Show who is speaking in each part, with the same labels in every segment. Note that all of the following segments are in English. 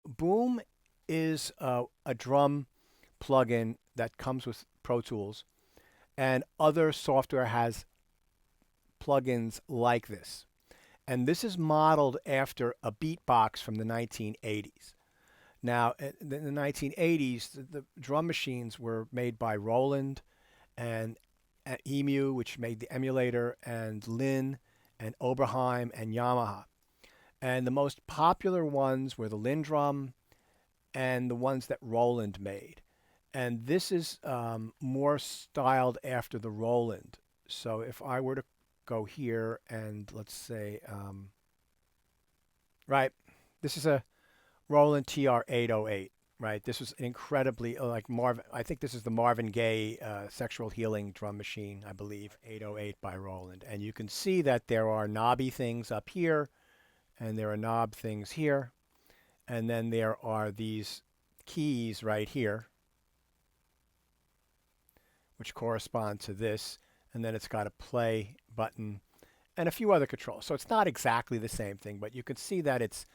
Speaker 1: Boom is a drum plugin that comes with Pro Tools, and other software has plugins like this. And this is modeled after a beatbox from the 1980s. Now, in the 1980s, the drum machines were made by Roland and Emu, which made the emulator, and Lin and Oberheim and Yamaha. And the most popular ones were the Lin drum and the ones that Roland made. And this is more styled after the Roland. So if I were to go here and let's say, right, this is a Roland TR-808, right? This was an incredibly, like Marvin, I think this is the Marvin Gaye Sexual Healing drum machine, I believe, 808 by Roland. And you can see that there are knobby things up here, and there are knob things here, and then there are these keys right here, which correspond to this, and then it's got a play button and a few other controls. So it's not exactly the same thing, but you can see that it's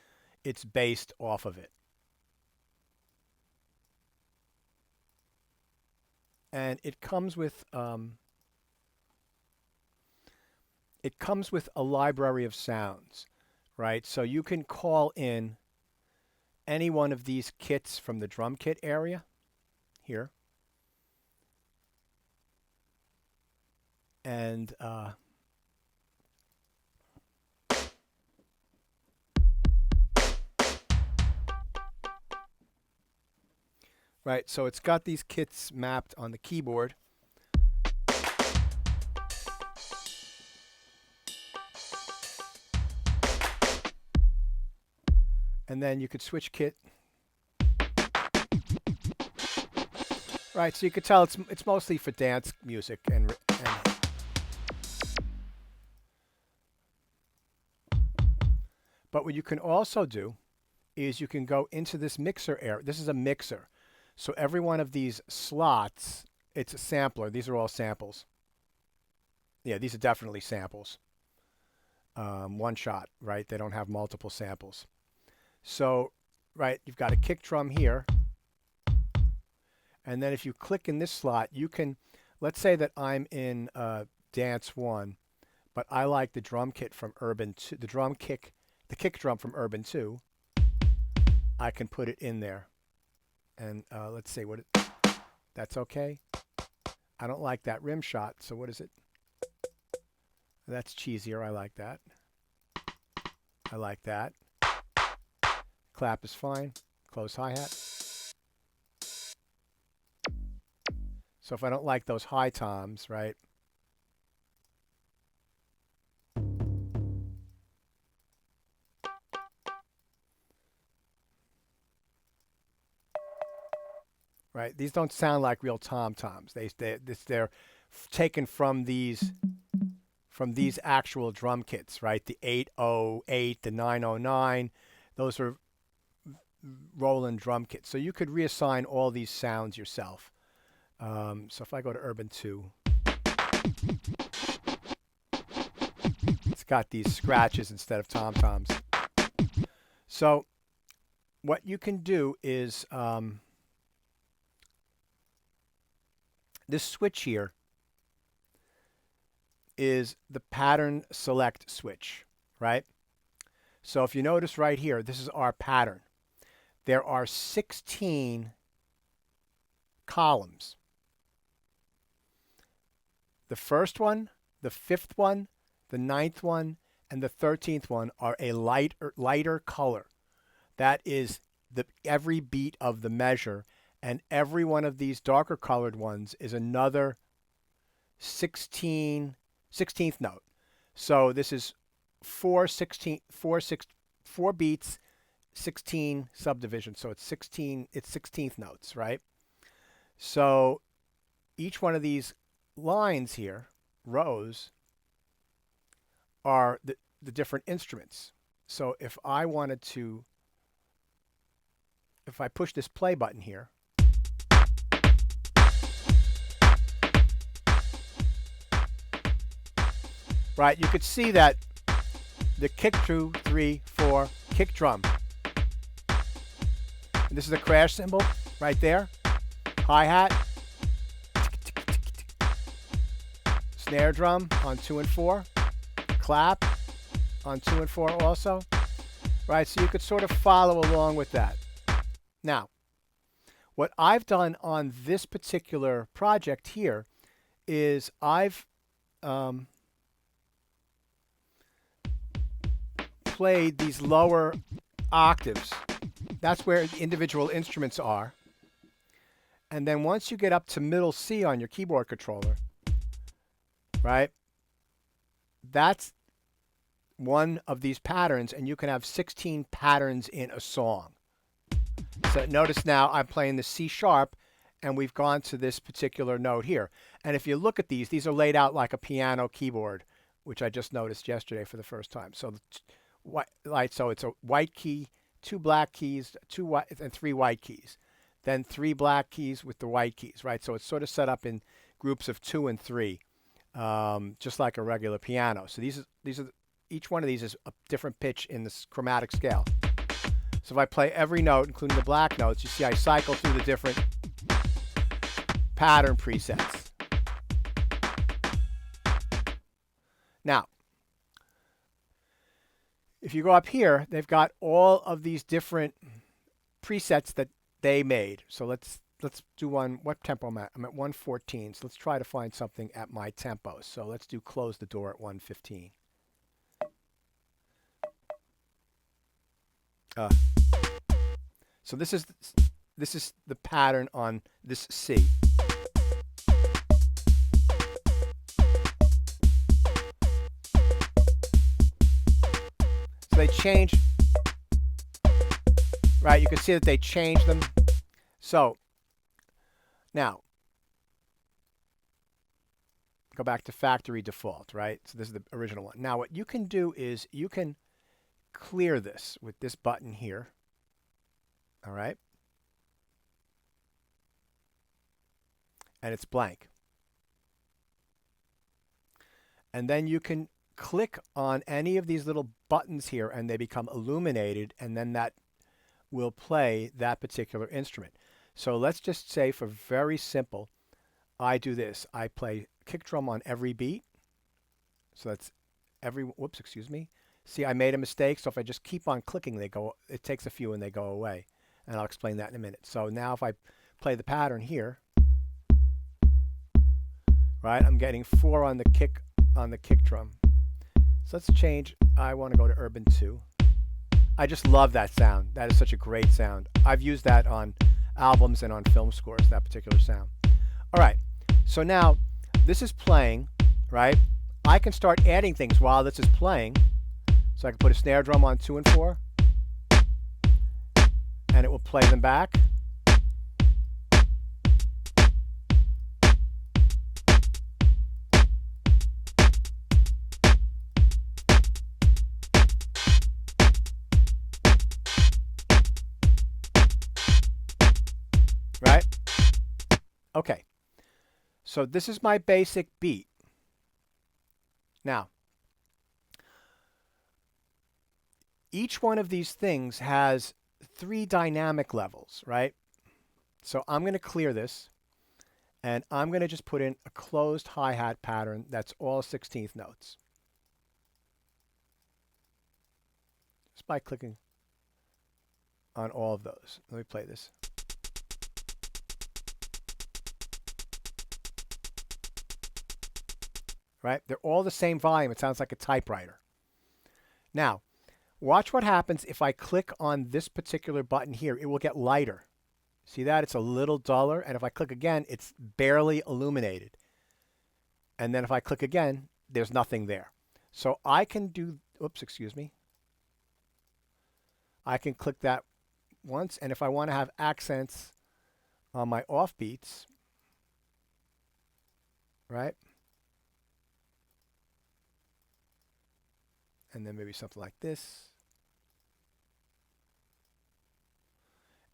Speaker 1: based off of it. And it comes with a library of sounds, right? So you can call in any one of these kits from the drum kit area here. And right, so it's got these kits mapped on the keyboard. And then you could switch kit. Right, so you could tell it's mostly for dance music and but what you can also do is you can go into this mixer area. This is a mixer. So every one of these slots, it's a sampler. These are all samples. Yeah, these are definitely samples. One shot, right? They don't have multiple samples. So, right, you've got a kick drum here. And then if you click in this slot, you can, let's say that I'm in Dance 1, but I like the drum kit from Urban 2, the kick drum from Urban 2. I can put it in there. And let's see what that's okay. I don't like that rim shot, so what is it? That's cheesier. I like that. I like that. Clap is fine. Close hi-hat. So if I don't like those high toms, right? Right, these don't sound like real tom-toms. They're taken from these actual drum kits, right? The 808, the 909, those are Roland drum kits. So you could reassign all these sounds yourself. So if I go to Urban 2, it's got these scratches instead of tom-toms. So what you can do is this switch here is the pattern select switch, right? So if you notice right here, this is our pattern. There are 16 columns. The first one, the fifth one, the ninth one, and the 13th one are a lighter color. That is every beat of the measure, and every one of these darker colored ones is another 16th note. So this is 4 beats, 16 subdivisions. So it's 16th notes, right? So each one of these lines here, rows, are the different instruments. So if I push this play button here, right, you could see that the kick 2, 3, 4, kick drum This is the crash cymbal right there. Hi-hat. Snare drum on 2 and 4. Clap on 2 and 4 also. Right, so you could sort of follow along with that. Now, what I've done on this particular project here is I've played these lower octaves. That's where the individual instruments are. And then once you get up to middle C on your keyboard controller, right, that's one of these patterns, and you can have 16 patterns in a song. So notice now I'm playing the C sharp, and we've gone to this particular note here. And if you look at these are laid out like a piano keyboard, which I just noticed yesterday for the first time. So so it's a white key, 2 black keys, 2 white and 3 white keys, then 3 black keys with the white keys, right? So it's sort of set up in groups of 2 and 3, just like a regular piano. So these are each one of these is a different pitch in this chromatic scale. So if I play every note, including the black notes, you see I cycle through the different pattern presets. Now, if you go up here, they've got all of these different presets that they made. So let's do one. What tempo am I at? I'm at 114. So let's try to find something at my tempo. So let's do Close the Door at 115. So this is the pattern on this C. So they change, right? You can see that they changed them. So now go back to factory default, right? So this is the original one. Now what you can do is you can clear this with this button here. All right. And it's blank. And then you can click on any of these little buttons here and they become illuminated, and then that will play that particular instrument. So let's just say, for very simple, I do this. I play kick drum on every beat. So that's every, whoops, excuse me. See, I made a mistake. So if I just keep on clicking, it takes a few and they go away. And I'll explain that in a minute. So now if I play the pattern here, right, I'm getting 4 on the kick drum. So let's change. I want to go to Urban 2. I just love that sound. That is such a great sound. I've used that on albums and on film scores, that particular sound. All right. So now this is playing, right? I can start adding things while this is playing. So I can put a snare drum on 2 and 4. And it will play them back. Right? Okay. So this is my basic beat. Now, each one of these things has 3 dynamic levels, right? So I'm going to clear this, and I'm going to just put in a closed hi-hat pattern that's all 16th notes. Just by clicking on all of those. Let me play this. Right? They're all the same volume. It sounds like a typewriter. Now, watch what happens if I click on this particular button here. It will get lighter. See that? It's a little duller. And if I click again, it's barely illuminated. And then if I click again, there's nothing there. So I can do, oops, excuse me. I can click that once. And if I want to have accents on my offbeats, right? And then maybe something like this.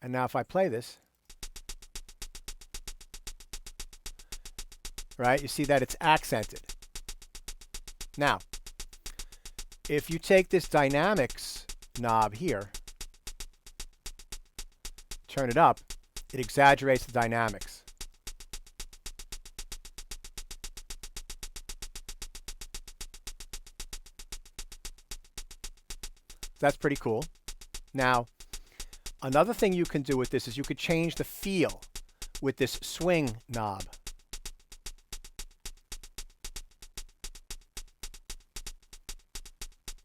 Speaker 1: And now if I play this, right, you see that it's accented. Now, if you take this dynamics knob here, turn it up, it exaggerates the dynamics. That's pretty cool. Now, another thing you can do with this is you could change the feel with this swing knob.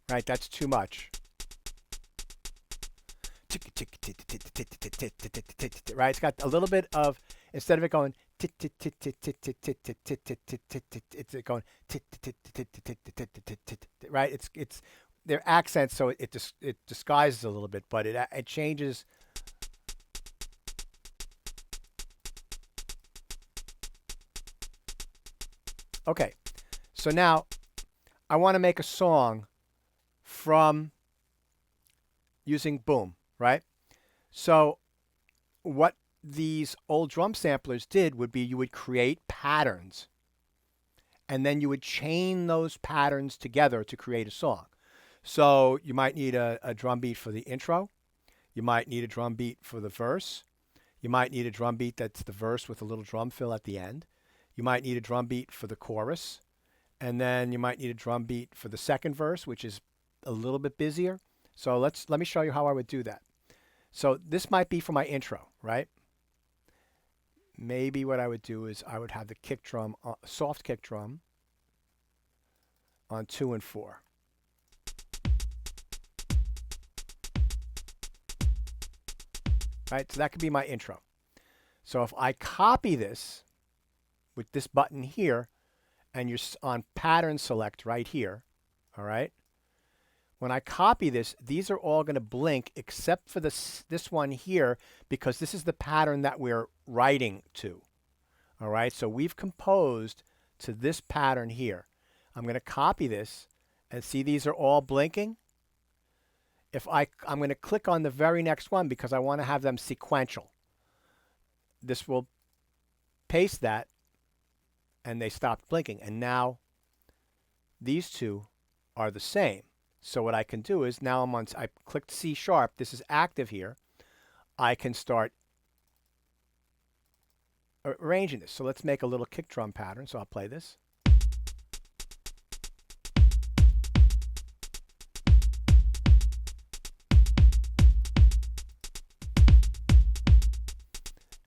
Speaker 1: Right, that's too much. Right, it's got a little bit of, instead of it going, it's going, right? It's their accents, so it disguises a little bit, but it changes. Okay, so now I want to make a song from using Boom, right? So what these old drum samplers did would be you would create patterns, and then you would chain those patterns together to create a song. So you might need a drum beat for the intro. You might need a drum beat for the verse. You might need a drum beat that's the verse with a little drum fill at the end. You might need a drum beat for the chorus. And then you might need a drum beat for the second verse, which is a little bit busier. So let me show you how I would do that. So this might be for my intro, right? Maybe what I would do is I would have the kick drum, soft kick drum on 2 and 4. Right, so that could be my intro. So if I copy this with this button here, and you're on pattern select right here, all right? When I copy this, these are all going to blink except for this one here, because this is the pattern that we're writing to, all right? So we've composed to this pattern here. I'm going to copy this, and see these are all blinking. If I'm going to click on the very next one because I want to have them sequential. This will paste that, and they stopped blinking. And now these two are the same. So what I can do is now I clicked C sharp. This is active here. I can start arranging this. So let's make a little kick drum pattern. So I'll play this.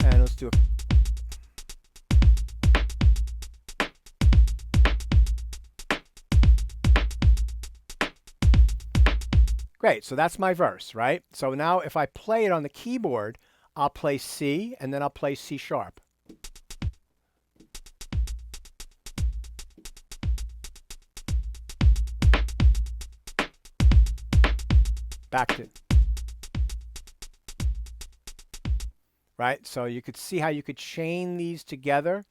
Speaker 1: And let's do a Great, so that's my verse, right? So now if I play it on the keyboard, I'll play C, and then I'll play C sharp. Back to, right? So you could see how you could chain these together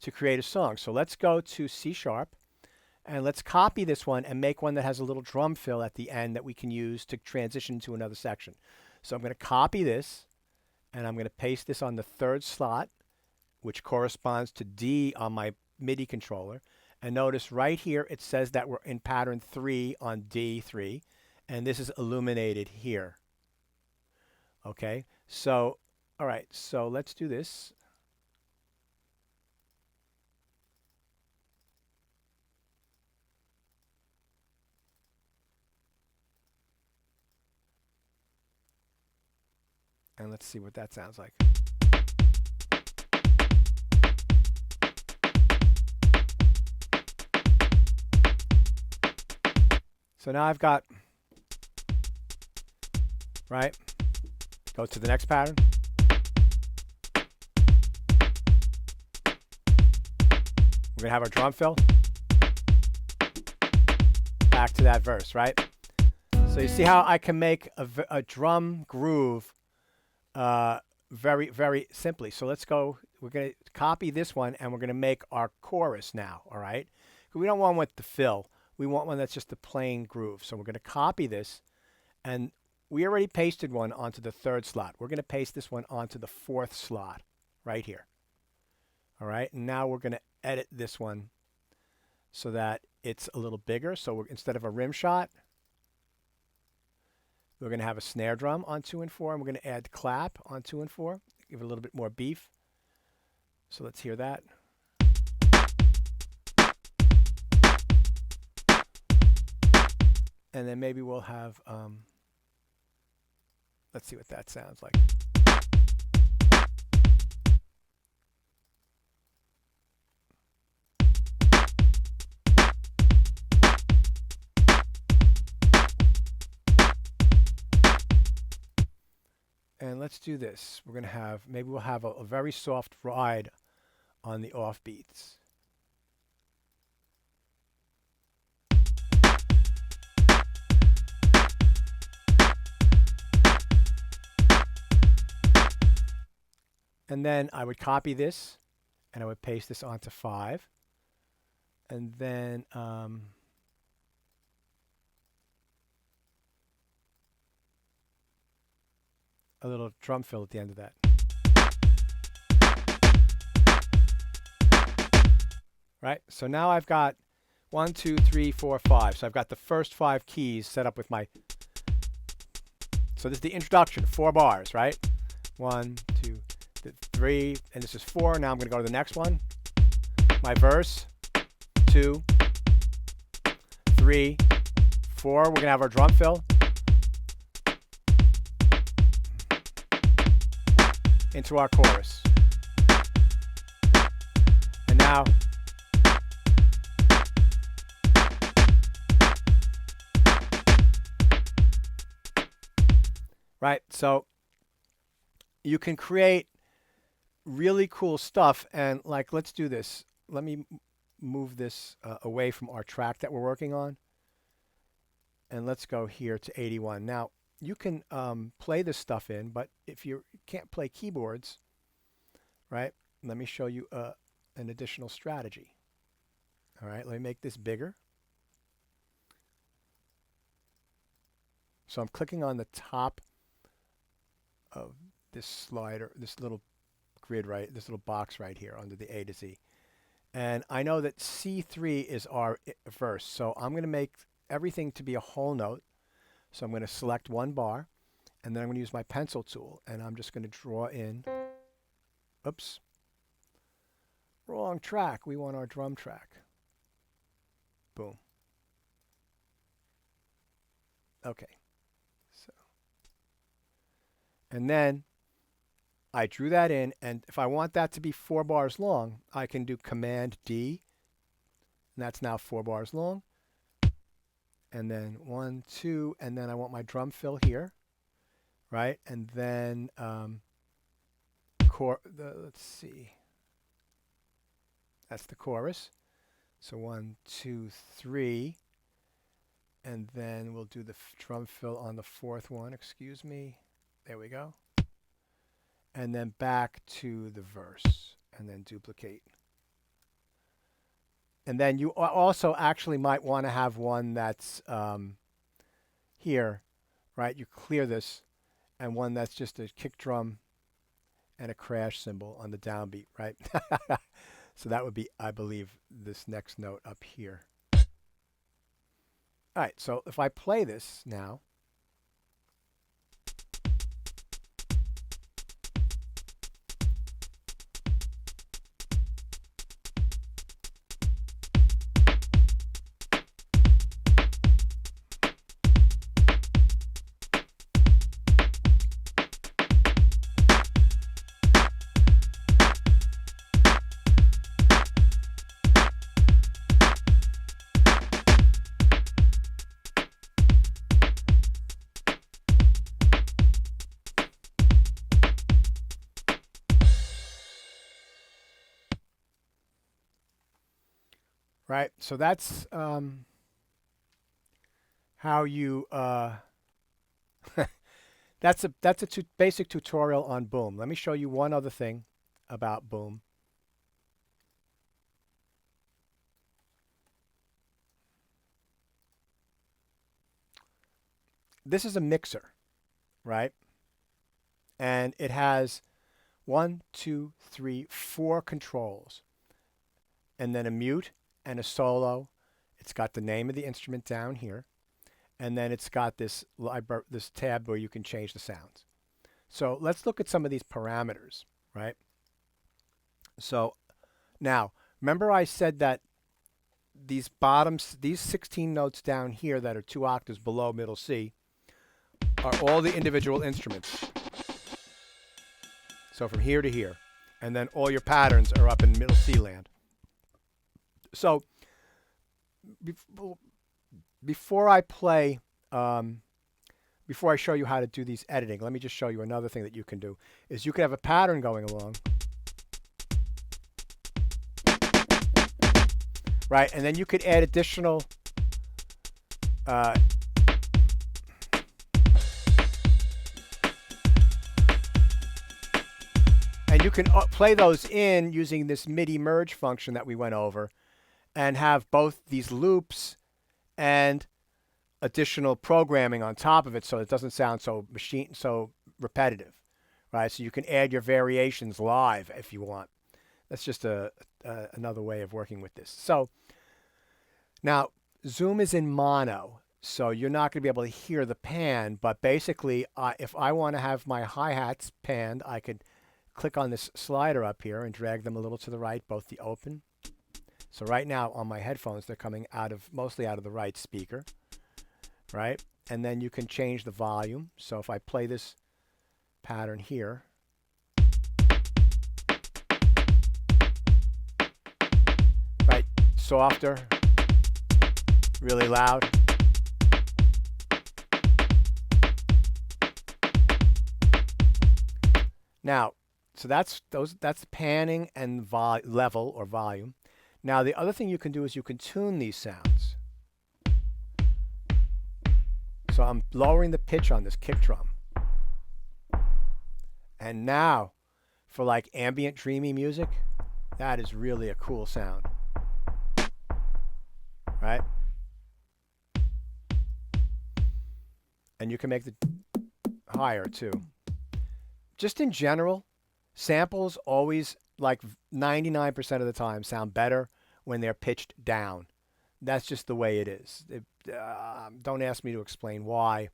Speaker 1: to create a song. So let's go to C sharp. And let's copy this one and make one that has a little drum fill at the end that we can use to transition to another section. So I'm going to copy this, and I'm going to paste this on the third slot, which corresponds to D on my MIDI controller. And notice right here it says that we're in pattern 3 on D3, and this is illuminated here. Okay, so, all right, so let's do this. And let's see what that sounds like. So now I've got, right? Go to the next pattern. We're going to have our drum fill. Back to that verse, right? So you see how I can make a drum groove very, very simply. So let's go. We're going to copy this one, and we're going to make our chorus now, all right? We don't want one with the fill. We want one that's just a plain groove. So we're going to copy this, and we already pasted one onto the third slot. We're going to paste this one onto the fourth slot right here. All right, and now we're going to edit this one so that it's a little bigger. So instead of a rim shot, We're going to have a snare drum on 2 and 4, and we're going to add clap on 2 and 4, give it a little bit more beef. So let's hear that. And then maybe we'll have, let's see what that sounds like. And let's do this. We're going to have, maybe we'll have a very soft ride on the offbeats. And then I would copy this, and I would paste this onto 5. And then a little drum fill at the end of that. Right? So now I've got 1, 2, 3, 4, 5. So I've got the first 5 keys set up with my... So this is the introduction, 4 bars, right? 1, 2, 3, and this is 4. Now I'm going to go to the next one. My verse, 2, 3, 4. We're going to have our drum fill. Into our chorus. And now right, so you can create really cool stuff, and like, let's do this. Let me move this away from our track that we're working on, and let's go here to 81. Now you can play this stuff in, but if you can't play keyboards, right, let me show you an additional strategy. All right, let me make this bigger. So I'm clicking on the top of this slider, this little grid, right, this little box right here under the A to Z. And I know that C3 is our verse, so I'm going to make everything to be a whole note. So I'm going to select 1 bar, and then I'm going to use my pencil tool, and I'm just going to draw in, oops, wrong track, we want our drum track. Boom. Okay. So, and then I drew that in, and if I want that to be 4 bars long, I can do Command D, and that's now 4 bars long. And then 1, 2, and then I want my drum fill here, right? And then let's see, that's the chorus. So 1, 2, 3, and then we'll do the drum fill on the 4th one. Excuse me. There we go. And then back to the verse, and then duplicate. And then you also actually might want to have one that's here, right? You clear this, and one that's just a kick drum and a crash cymbal on the downbeat, right? So that would be, I believe, this next note up here. All right, so if I play this now, right? So that's how you that's a basic tutorial on Boom. Let me show you one other thing about Boom. This is a mixer, right? And it has 1, 2, 3, 4 controls, and then a mute and a solo. It's got the name of the instrument down here. and then it's got this this tab where you can change the sounds. So let's look at some of these parameters, right? So now, remember I said that these bottoms, these 16 notes down here that are 2 octaves below middle C, are all the individual instruments. So from here to here. And then all your patterns are up in middle C land. So before I play, before I show you how to do these editing, let me just show you another thing that you can do. Is you can have a pattern going along. Right, and then you could add additional and you can play those in using this MIDI merge function that we went over, and have both these loops and additional programming on top of it, so it doesn't sound so repetitive, right? So you can add your variations live if you want. That's just another way of working with this. So now Zoom is in mono, so you're not going to be able to hear the pan, but basically if I want to have my hi-hats panned, I could click on this slider up here and drag them a little to the right, both the open. So right now on my headphones, they're coming mostly out of the right speaker, right? And then you can change the volume. So if I play this pattern here, right, softer, really loud. Now, so that's panning and level or volume. Now the other thing you can do is you can tune these sounds. So I'm lowering the pitch on this kick drum. And now for like ambient dreamy music, that is really a cool sound. Right? And you can make the higher too. Just in general, samples always, like 99% of the time, sound better when they're pitched down. That's just the way it is. Don't ask me to explain why.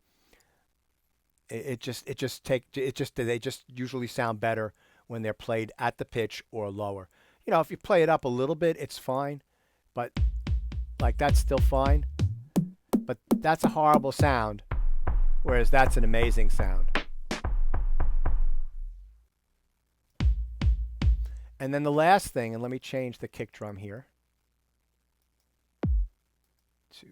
Speaker 1: They just usually sound better when they're played at the pitch or lower. You know, if you play it up a little bit, it's fine, but like that's still fine. But that's a horrible sound, whereas that's an amazing sound. And then the last thing, and let me change the kick drum here to.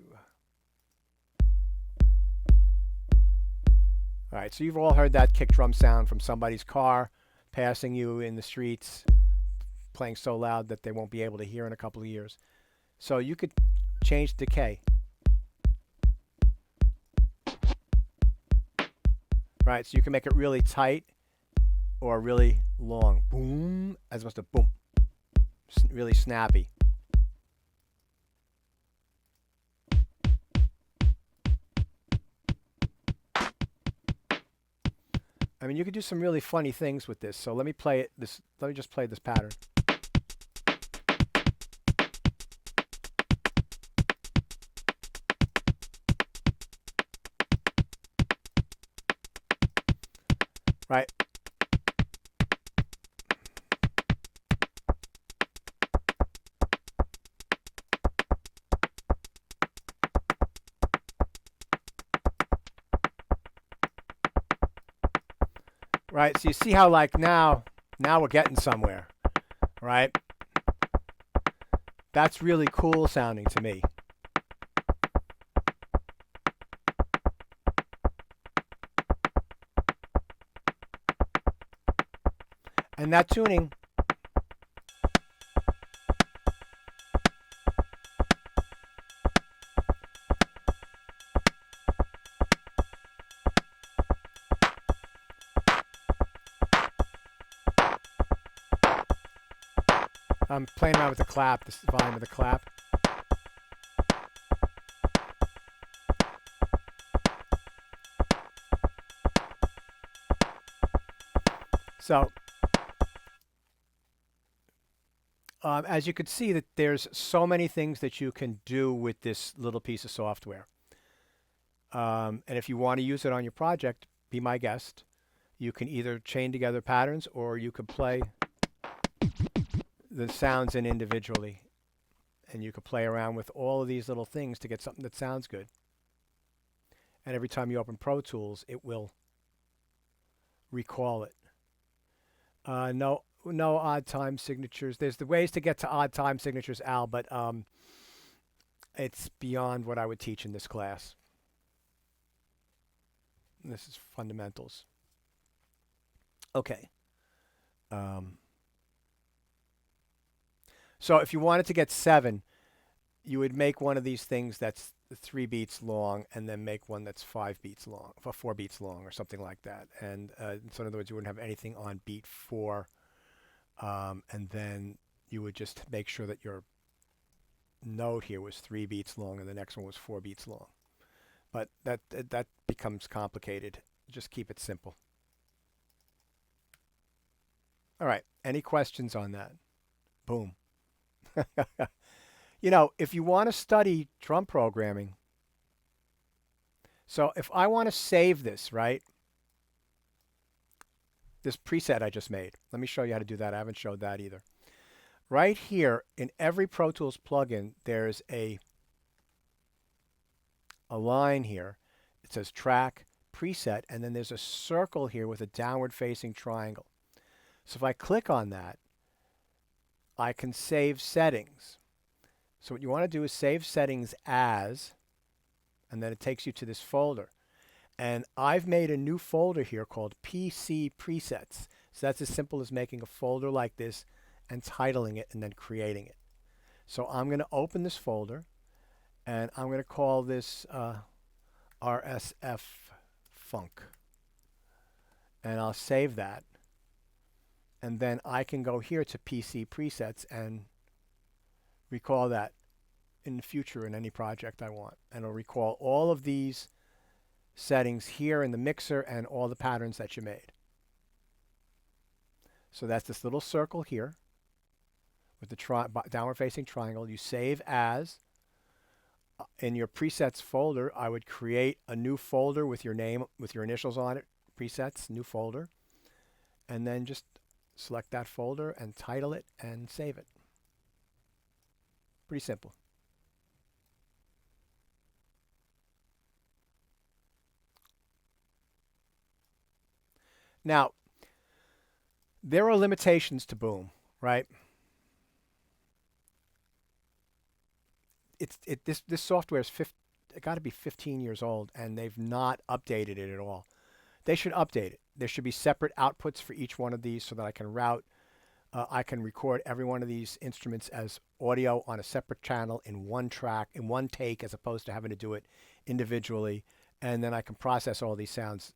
Speaker 1: All right, so you've all heard that kick drum sound from somebody's car passing you in the streets, playing so loud that they won't be able to hear in a couple of years. So you could change decay. Right, so you can make it really tight or really long. Boom, as opposed to boom. Really snappy. I mean, you could do some really funny things with this. So let me play it. Let me just play this pattern. Right. Right, so you see how like now we're getting somewhere, right? That's really cool sounding to me. And that tuning, I'm playing around with the clap, this volume of the clap. So, as you can see, that there's so many things that you can do with this little piece of software. And if you want to use it on your project, be my guest. You can either chain together patterns or you could play the sounds in individually. And you could play around with all of these little things to get something that sounds good. And every time you open Pro Tools, it will recall it. No odd time signatures. There's the ways to get to odd time signatures, Al, but it's beyond what I would teach in this class. This is fundamentals. Okay. So if you wanted to get 7, you would make one of these things that's 3 beats long, and then make one that's 5 beats long, 4 beats long, or something like that. And so in other words, you wouldn't have anything on beat 4, and then you would just make sure that your note here was 3 beats long, and the next one was 4 beats long. But that becomes complicated. Just keep it simple. All right. Any questions on that? Boom. You know, if you want to study drum programming, so if I want to save this, right? This preset I just made. Let me show you how to do that. I haven't showed that either. Right here in every Pro Tools plugin, there's a line here. It says track, preset, and then there's a circle here with a downward facing triangle. So if I click on that, I can save settings. So what you want to do is save settings as, and then it takes you to this folder. And I've made a new folder here called PC Presets. So that's as simple as making a folder like this and titling it and then creating it. So I'm going to open this folder, and I'm going to call this RSF Funk. And I'll save that. And then I can go here to PC Presets and recall that in the future in any project I want. And it'll recall all of these settings here in the mixer and all the patterns that you made. So that's this little circle here with the downward facing triangle. You save as. In your presets folder, I would create a new folder with your name, with your initials on it, presets, new folder, and then just select that folder and title it and save it. Pretty simple. Now, there are limitations to Boom, right? This software is got to be 15 years old, and they've not updated it at all. They should update it. There should be separate outputs for each one of these so that I can route. I can record every one of these instruments as audio on a separate channel in one track, in one take, as opposed to having to do it individually. And then I can process all these sounds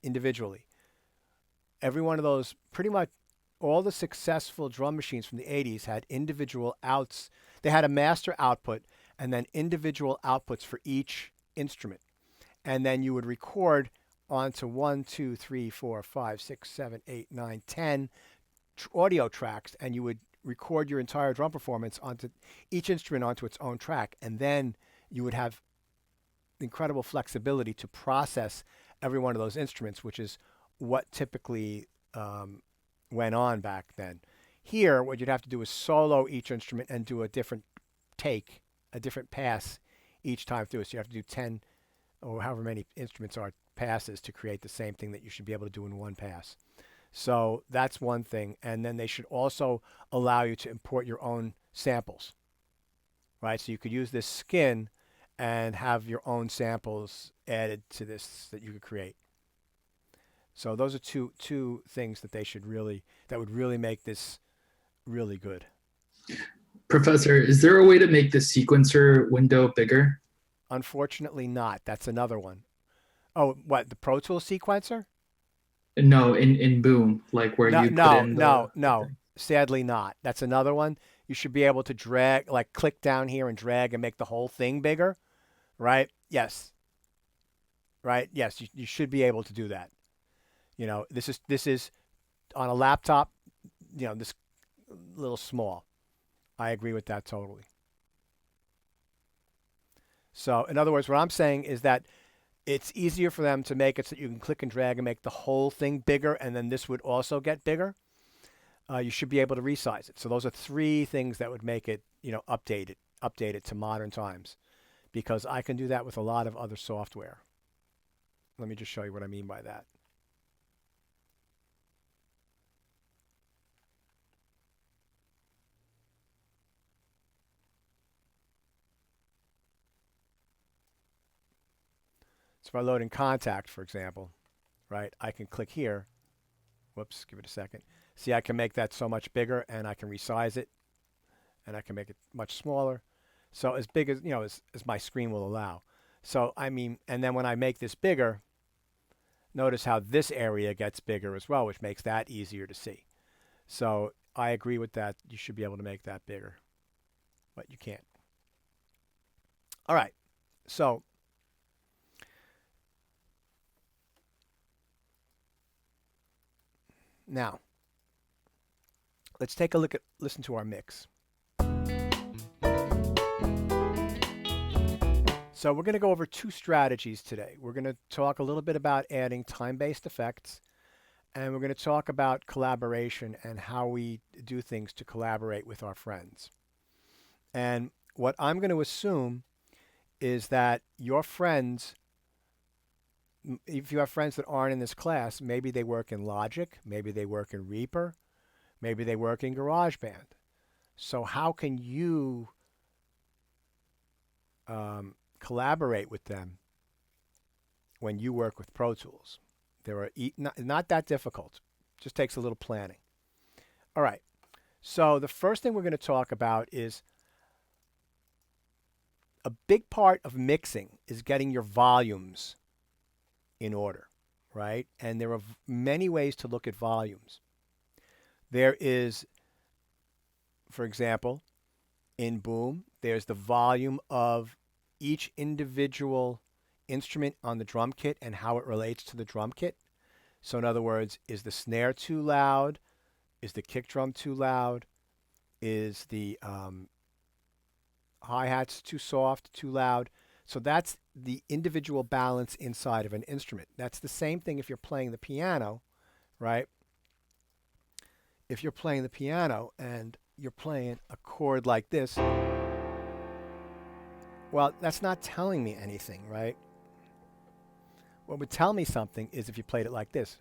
Speaker 1: individually. Every one of those, pretty much all the successful drum machines from the 80s had individual outs. They had a master output and then individual outputs for each instrument. And then you would record onto 1, 2, 3, 4, 5, 6, 7, 8, 9, 10 audio tracks, and you would record your entire drum performance onto each instrument onto its own track. And then you would have incredible flexibility to process every one of those instruments, which is what typically went on back then. Here, what you'd have to do is solo each instrument and do a different take, a different pass each time through. So you have to do 10 or however many instruments are passes to create the same thing that you should be able to do in one pass. So that's one thing. And then they should also allow you to import your own samples, right? So you could use this skin and have your own samples added to this that you could create. So those are two things that they should that would really make this really good.
Speaker 2: Professor, is there a way to make the sequencer window bigger?
Speaker 1: Unfortunately not. That's another one. Oh, what, the Pro Tools sequencer?
Speaker 2: No, in Boom, like where you put in the
Speaker 1: No. Sadly not. That's another one. You should be able to drag, like click down here and drag and make the whole thing bigger, right? Yes. Right? Yes, you should be able to do that. You know, this is on a laptop, you know, this little small. I agree with that totally. So, in other words, what I'm saying is that it's easier for them to make it so that you can click and drag and make the whole thing bigger, and then this would also get bigger. You should be able to resize it. So those are three things that would make it, update it to modern times, because I can do that with a lot of other software. Let me just show you what I mean by that. So if I load in Contact, for example, right, I can click here. Whoops, give it a second. See, I can make that so much bigger, and I can resize it, and I can make it much smaller. So as big as, as my screen will allow. So, I mean, and then when I make this bigger, notice how this area gets bigger as well, which makes that easier to see. So I agree with that. You should be able to make that bigger, but you can't. All right. So now let's take a listen to our mix. So we're going to go over two strategies today. We're going to talk a little bit about adding time-based effects, and we're going to talk about collaboration and how we do things to collaborate with our friends. And what I'm going to assume is that your friends, if you have friends that aren't in this class, maybe they work in Logic, maybe they work in Reaper, maybe they work in GarageBand. So how can you collaborate with them when you work with Pro Tools? They're not that difficult. Just takes a little planning. All right. So the first thing we're going to talk about is a big part of mixing is getting your volumes in order, right? And there are many ways to look at volumes. There is, for example, in Boom, there's the volume of each individual instrument on the drum kit and how it relates to the drum kit. So in other words, is the snare too loud? Is the kick drum too loud? Is the hi-hats too soft, too loud? So that's the individual balance inside of an instrument. That's the same thing if you're playing the piano, right? If you're playing the piano and you're playing a chord like this, well, that's not telling me anything, right? What would tell me something is if you played it like this,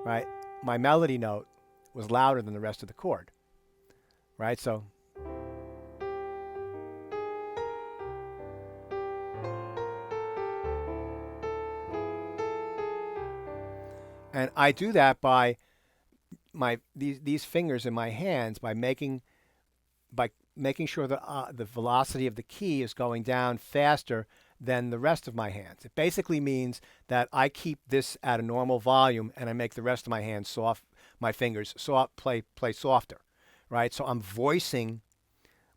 Speaker 1: right? My melody note was louder than the rest of the chord, right? So, and I do that by these fingers in my hands by making sure that the velocity of the key is going down faster than the rest of my hands. It basically means that I keep this at a normal volume and I make the rest of my hands soft, my fingers soft, play softer, right? So I'm voicing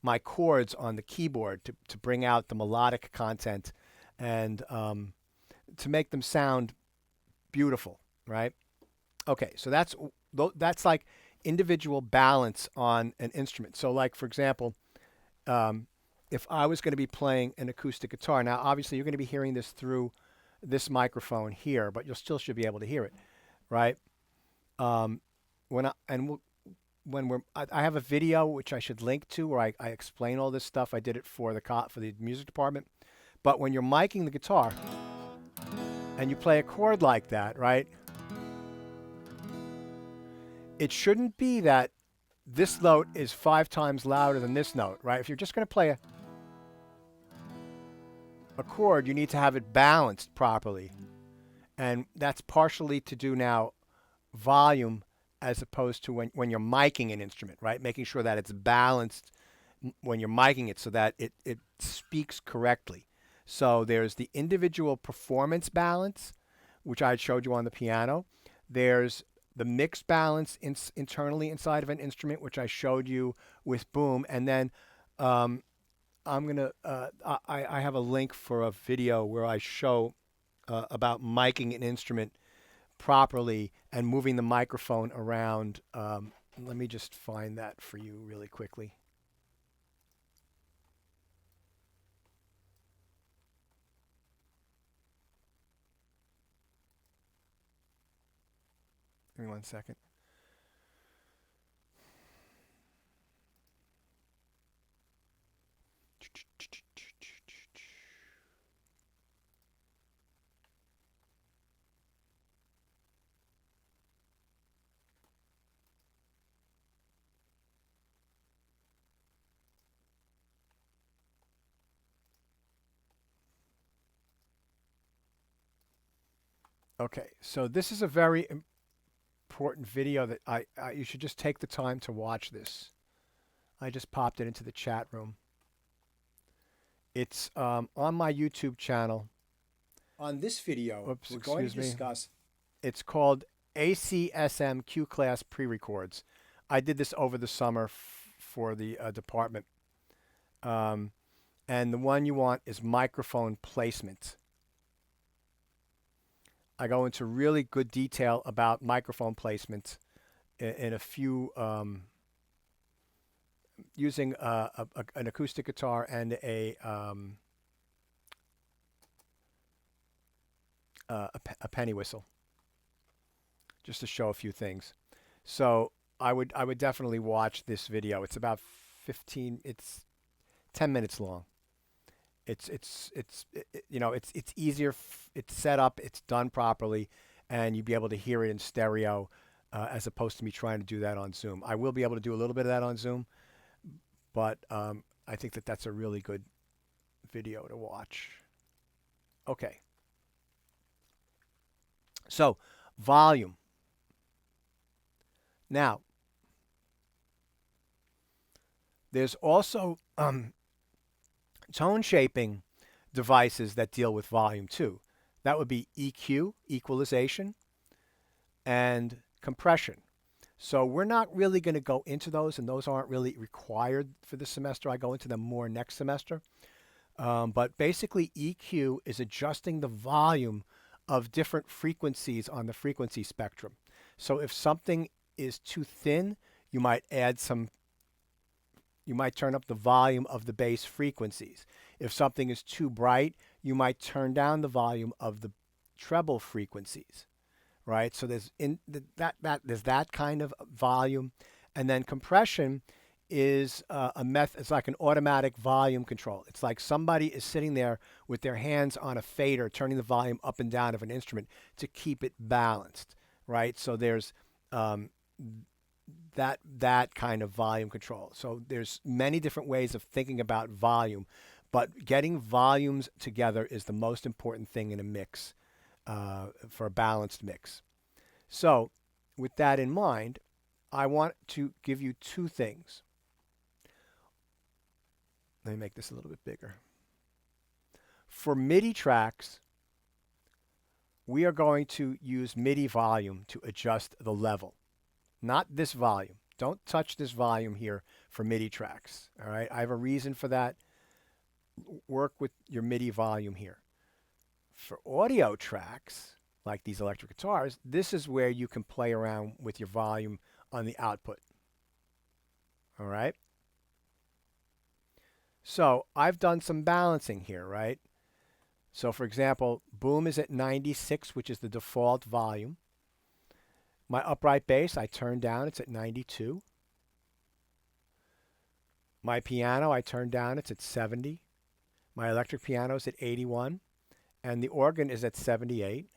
Speaker 1: my chords on the keyboard to bring out the melodic content and to make them sound beautiful, right? Okay, so that's like individual balance on an instrument. So like, for example, if I was going to be playing an acoustic guitar, now obviously you're going to be hearing this through this microphone here, but you still should be able to hear it, right? When I have a video which I should link to where I explain all this stuff. I did it for the music department. But when you're miking the guitar and you play a chord like that, right? It shouldn't be that this note is 5 times louder than this note, right? If you're just going to play a chord, you need to have it balanced properly. And that's partially to do now volume as opposed to when you're miking an instrument, right? Making sure that it's balanced when you're miking it so that it speaks correctly. So there's the individual performance balance, which I showed you on the piano. There's the mix balance internally inside of an instrument, which I showed you with Boom. And then I have a link for a video where I show about miking an instrument properly and moving the microphone around. Let me just find that for you really quickly. Give me 1 second. Okay, so this is a very important video that you should just take the time to watch this. I just popped it into the chat room. It's on my YouTube channel.
Speaker 3: On this video,
Speaker 1: Oops,
Speaker 3: we're going to
Speaker 1: excuse me.
Speaker 3: discuss.
Speaker 1: It's called ACSM Q Class Pre-Records. I did this over the summer for the department. And the one you want is microphone placement. I go into really good detail about microphone placement in a few, using an acoustic guitar and a penny whistle, just to show a few things. So I would definitely watch this video. It's about 10 minutes long. It's easier. It's set up. It's done properly, and you'll be able to hear it in stereo, as opposed to me trying to do that on Zoom. I will be able to do a little bit of that on Zoom, but I think that that's a really good video to watch. Okay. So, volume. Now, there's also tone shaping devices that deal with volume too. That would be EQ, equalization, and compression. So we're not really going to go into those, and those aren't really required for this semester. I go into them more next semester. But basically, EQ is adjusting the volume of different frequencies on the frequency spectrum. So if something is too thin, you might turn up the volume of the bass frequencies. If something is too bright, you might turn down the volume of the treble frequencies, right? So there's there's that kind of volume, and then compression is a method. It's like an automatic volume control. It's like somebody is sitting there with their hands on a fader, turning the volume up and down of an instrument to keep it balanced, right? So there's that kind of volume control. So there's many different ways of thinking about volume, but getting volumes together is the most important thing in a mix, for a balanced mix. So with that in mind, I want to give you two things. Let me make this a little bit bigger. For MIDI tracks, we are going to use MIDI volume to adjust the level. Not this volume. Don't touch this volume here for MIDI tracks. All right. I have a reason for that. Work with your MIDI volume here. For audio tracks, like these electric guitars, this is where you can play around with your volume on the output. All right. So I've done some balancing here, right? So for example, boom is at 96, which is the default volume. My upright bass, I turn down, it's at 92. My piano, I turn down, it's at 70. My electric piano is at 81. And the organ is at 78.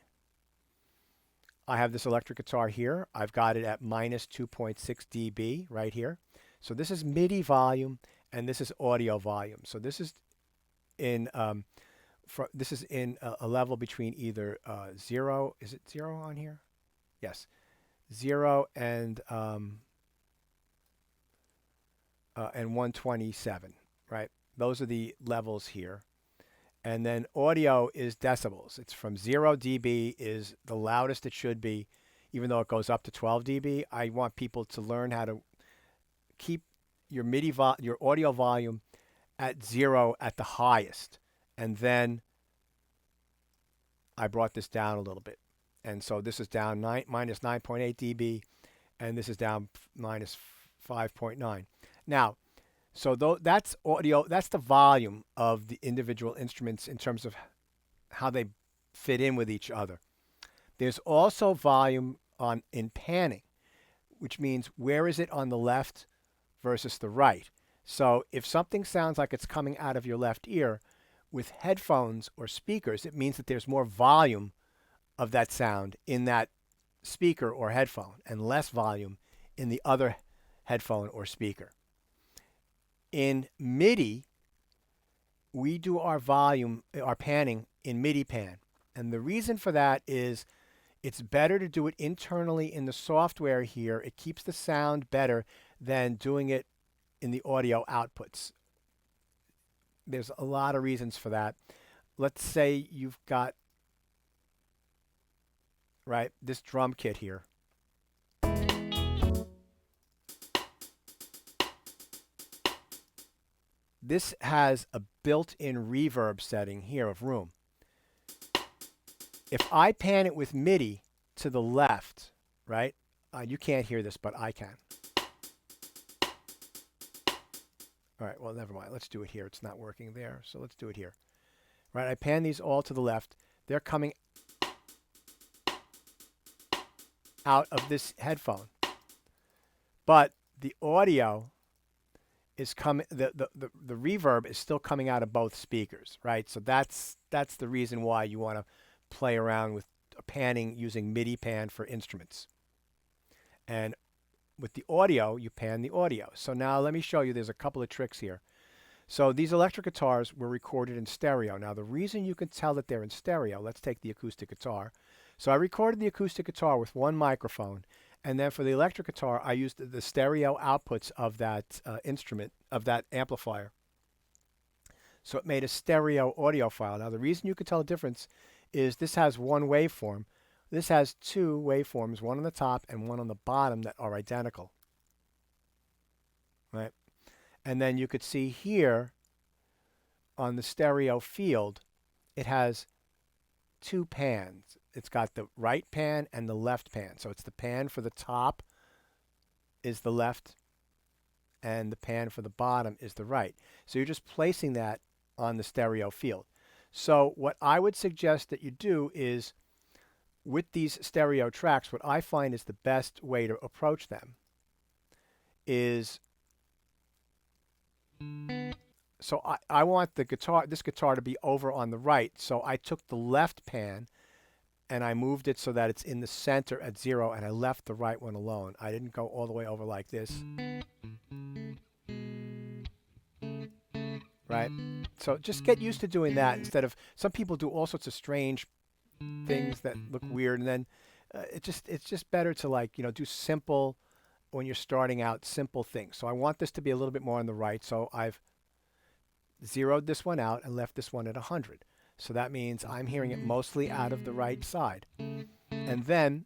Speaker 1: I have this electric guitar here. I've got it at minus 2.6 dB right here. So this is MIDI volume, and this is audio volume. So this is in a level between either 0. Is it 0 on here? Yes. 0 and 127, right? Those are the levels here. And then audio is decibels. It's from 0 dB is the loudest it should be, even though it goes up to 12 dB. I want people to learn how to keep your your audio volume at 0 at the highest. And then I brought this down a little bit. And so this is down minus 9.8 dB, and this is down minus 5.9. Now, so that's audio, that's the volume of the individual instruments in terms of how they fit in with each other. There's also volume in panning, which means where is it on the left versus the right. So if something sounds like it's coming out of your left ear with headphones or speakers, it means that there's more volume of that sound in that speaker or headphone and less volume in the other headphone or speaker. In MIDI, we do our panning in MIDI pan. And the reason for that is it's better to do it internally in the software here. It keeps the sound better than doing it in the audio outputs. There's a lot of reasons for that. Let's say you've got, right, this drum kit here. This has a built-in reverb setting here of room. If I pan it with MIDI to the left, right, you can't hear this, but I can. All right, well, never mind. Let's do it here. It's not working there, so let's do it here. Right, I pan these all to the left. They're coming out of this headphone. But the audio is coming, the reverb is still coming out of both speakers, right? So that's the reason why you want to play around with panning using MIDI pan for instruments. And with the audio, you pan the audio. So now let me show you, there's a couple of tricks here. So these electric guitars were recorded in stereo. Now the reason you can tell that they're in stereo, let's take the acoustic guitar. So I recorded the acoustic guitar with one microphone, and then for the electric guitar, I used the stereo outputs of that instrument, of that amplifier. So it made a stereo audio file. Now the reason you can tell the difference is this has one waveform. This has two waveforms, one on the top and one on the bottom that are identical. Right? And then you could see here on the stereo field, it has two pans. It's got the right pan and the left pan. So it's the pan for the top is the left and the pan for the bottom is the right. So you're just placing that on the stereo field. So what I would suggest that you do is with these stereo tracks, what I find is the best way to approach them is, so I want the guitar, this guitar to be over on the right. So I took the left pan and I moved it so that it's in the center at 0, and I left the right one alone. I didn't go all the way over like this. Right? So just get used to doing that instead of, some people do all sorts of strange things that look weird, and then it's just better to, like, do simple, when you're starting out, simple things. So I want this to be a little bit more on the right, so I've zeroed this one out and left this one at 100. So that means I'm hearing it mostly out of the right side. And then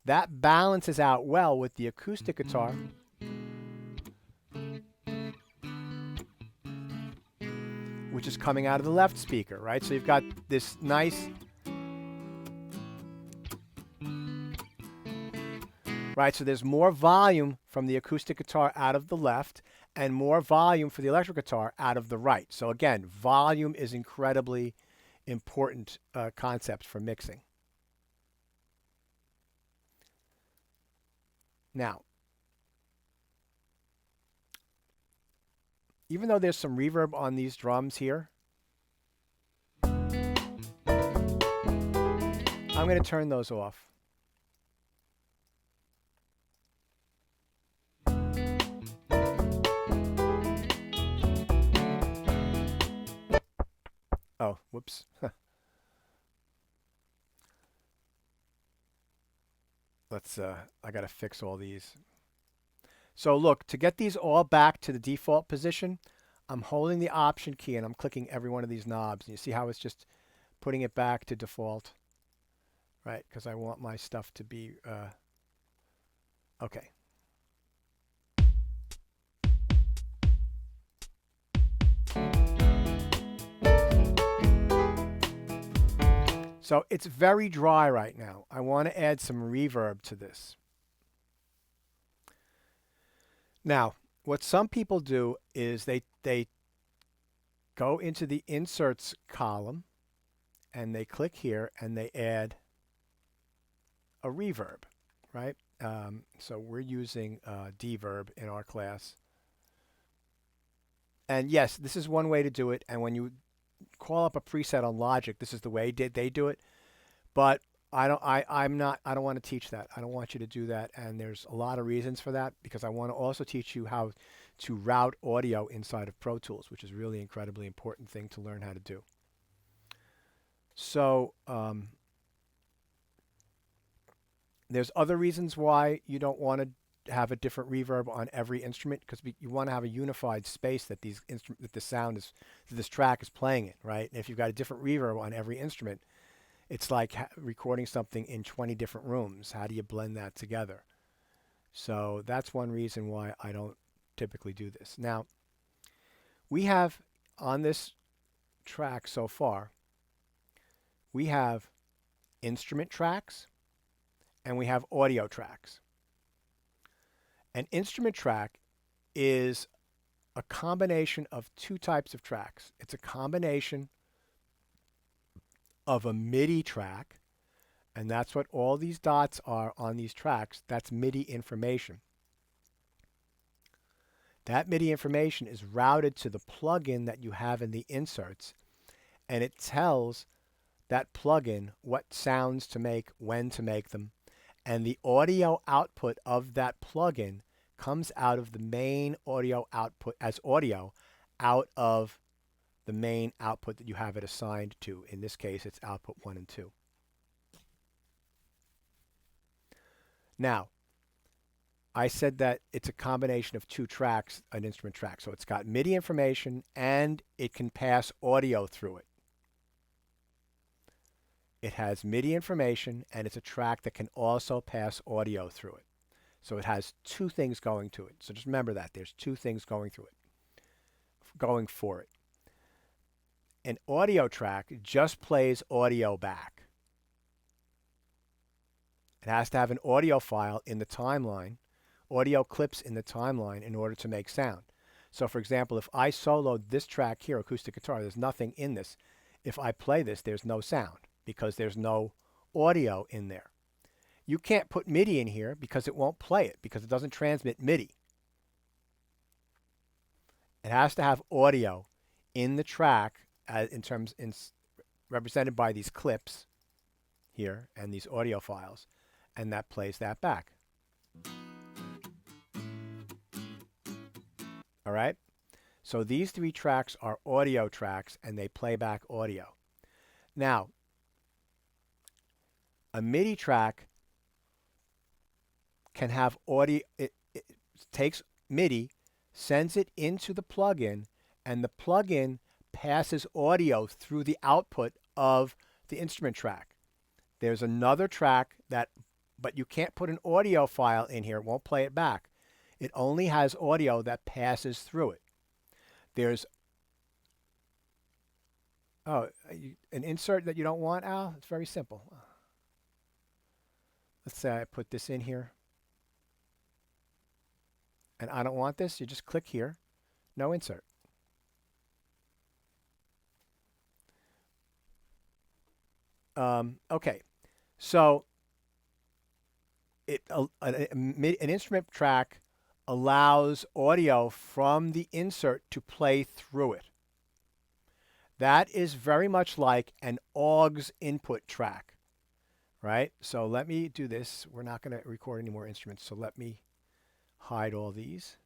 Speaker 1: that balances out well with the acoustic guitar, which is coming out of the left speaker, right? So you've got this nice, right? So there's more volume from the acoustic guitar out of the left and more volume for the electric guitar out of the right. So again, volume is incredibly important concept for mixing. Now, even though there's some reverb on these drums here, I'm going to turn those off. Oh, whoops. Let's, I got to fix all these. So look, to get these all back to the default position, I'm holding the Option key and I'm clicking every one of these knobs. And you see how it's just putting it back to default, right? Because I want my stuff to be, okay. So it's very dry right now. I want to add some reverb to this. Now, what some people do is they go into the Inserts column and they click here and they add a reverb, right? So we're using Deverb in our class. And yes, this is one way to do it. And when you call up a preset on Logic, this is the way they do it. But I don't want to teach that. I don't want you to do that. And there's a lot of reasons for that, because I want to also teach you how to route audio inside of Pro Tools, which is really incredibly important thing to learn how to do. So there's other reasons why you don't want to have a different reverb on every instrument, because you want to have a unified space that that the sound is, that this track is playing in, right? And if you've got a different reverb on every instrument, it's like recording something in 20 different rooms. How do you blend that together? So that's one reason why I don't typically do this. Now, we have on this track so far, we have instrument tracks and we have audio tracks. An instrument track is a combination of two types of tracks. It's a combination of a MIDI track, and that's what all these dots are on these tracks. That's MIDI information. That MIDI information is routed to the plugin that you have in the inserts, and it tells that plugin what sounds to make, when to make them, and the audio output of that plugin comes out of the main audio output as audio out of the main output that you have it assigned to. In this case, it's output 1 and 2. Now, I said that it's a combination of two tracks, an instrument track. So it's got MIDI information and it can pass audio through it. It has MIDI information and it's a track that can also pass audio through it. So it has two things going to it. So just remember that. There's two things going through it, going for it. An audio track just plays audio back. It has to have an audio file in the timeline, audio clips in the timeline in order to make sound. So for example, if I soloed this track here, acoustic guitar, there's nothing in this. If I play this, there's no sound because there's no audio in there. You can't put MIDI in here because it won't play it, because it doesn't transmit MIDI. It has to have audio in the track represented by these clips here and these audio files, and that plays that back. All right? So these three tracks are audio tracks and they play back audio. Now, a MIDI track can have audio. It takes MIDI, sends it into the plugin, and the plugin passes audio through the output of the instrument track. There's another track but you can't put an audio file in here. It won't play it back. It only has audio that passes through it. There's an insert that you don't want, Al? It's very simple. Let's say I put this in here. And I don't want this. You just click here. No insert. Okay. So an instrument track allows audio from the insert to play through it. That is very much like an AUX input track, right? So let me do this. We're not going to record any more instruments, so let me hide all these.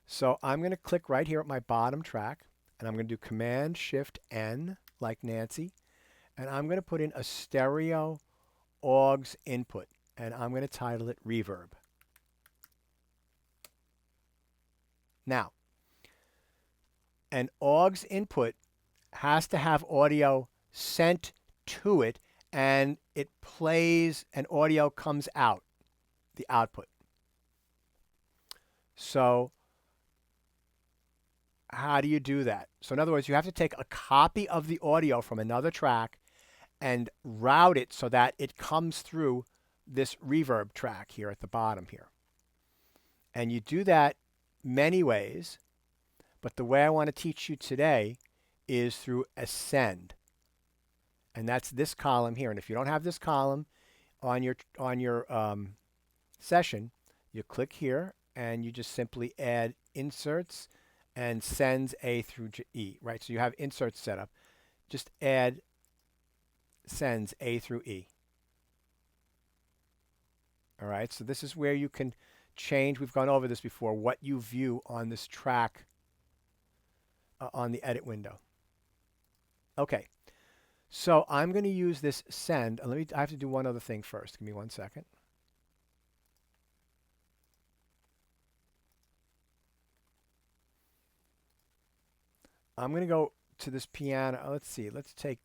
Speaker 1: So I'm going to click right here at my bottom track, and I'm going to do Command-Shift-N, like Nancy, and I'm going to put in a stereo AUX input, and I'm going to title it Reverb. Now, an AUX input has to have audio sent to it, and it plays and audio comes out, the output. So how do you do that? So in other words, you have to take a copy of the audio from another track and route it so that it comes through this reverb track here at the bottom here. And you do that many ways, but the way I want to teach you today is through Ascend. And that's this column here. And if you don't have this column, on your session, you click here and you just simply add inserts and sends A through E, right? So you have inserts set up. Just add sends A through E. All right, so this is where you can change, we've gone over this before, what you view on this track on the edit window. Okay, so I'm going to use this send. I have to do one other thing first. Give me 1 second. I'm going to go to this piano. Let's see. Let's take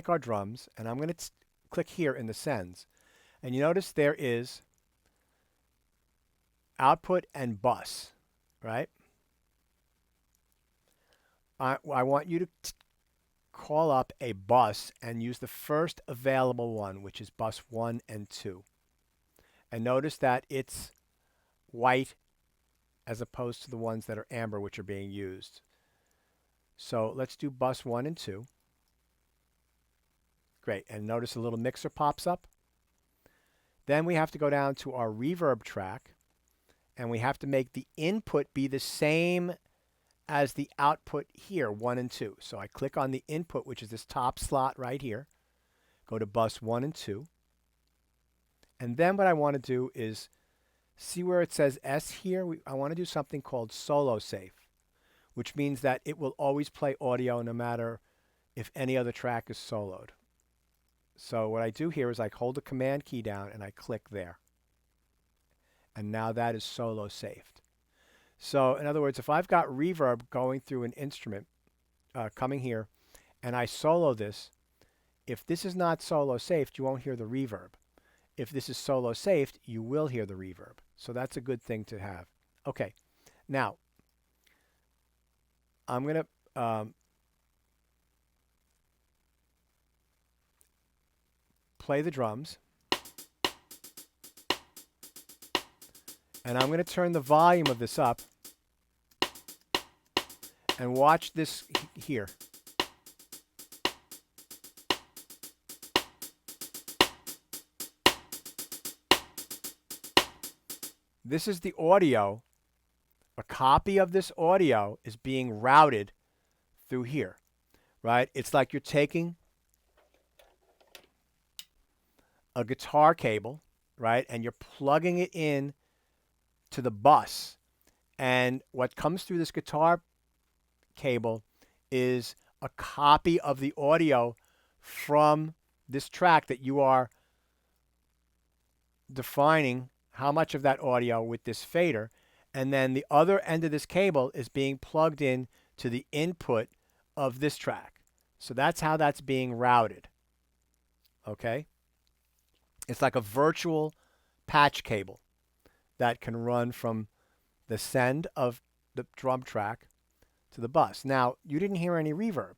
Speaker 1: our drums, and I'm going to click here in the sends. And you notice there is output and bus, right? I want you to call up a bus and use the first available one, which is bus 1 and 2. And notice that it's white as opposed to the ones that are amber, which are being used. So let's do bus 1 and 2. Great. And notice a little mixer pops up. Then we have to go down to our reverb track, and we have to make the input be the same as the output here, 1 and 2. So I click on the input, which is this top slot right here. Go to bus 1 and 2. And then what I want to do is see where it says S here. I want to do something called solo safe, which means that it will always play audio no matter if any other track is soloed. So what I do here is I hold the command key down and I click there. And now that is solo saved. So in other words, if I've got reverb going through an instrument coming here and I solo this, if this is not solo saved, you won't hear the reverb. If this is solo saved, you will hear the reverb. So that's a good thing to have. Okay, now I'm going to play the drums. And I'm going to turn the volume of this up and watch this here. This is the audio. A copy of this audio is being routed through here, right? It's like you're taking a guitar cable, right? And you're plugging it in to the bus. And what comes through this guitar cable is a copy of the audio from this track that you are defining how much of that audio with this fader. And then the other end of this cable is being plugged in to the input of this track. So that's how that's being routed. Okay? It's like a virtual patch cable that can run from the send of the drum track to the bus. Now, you didn't hear any reverb.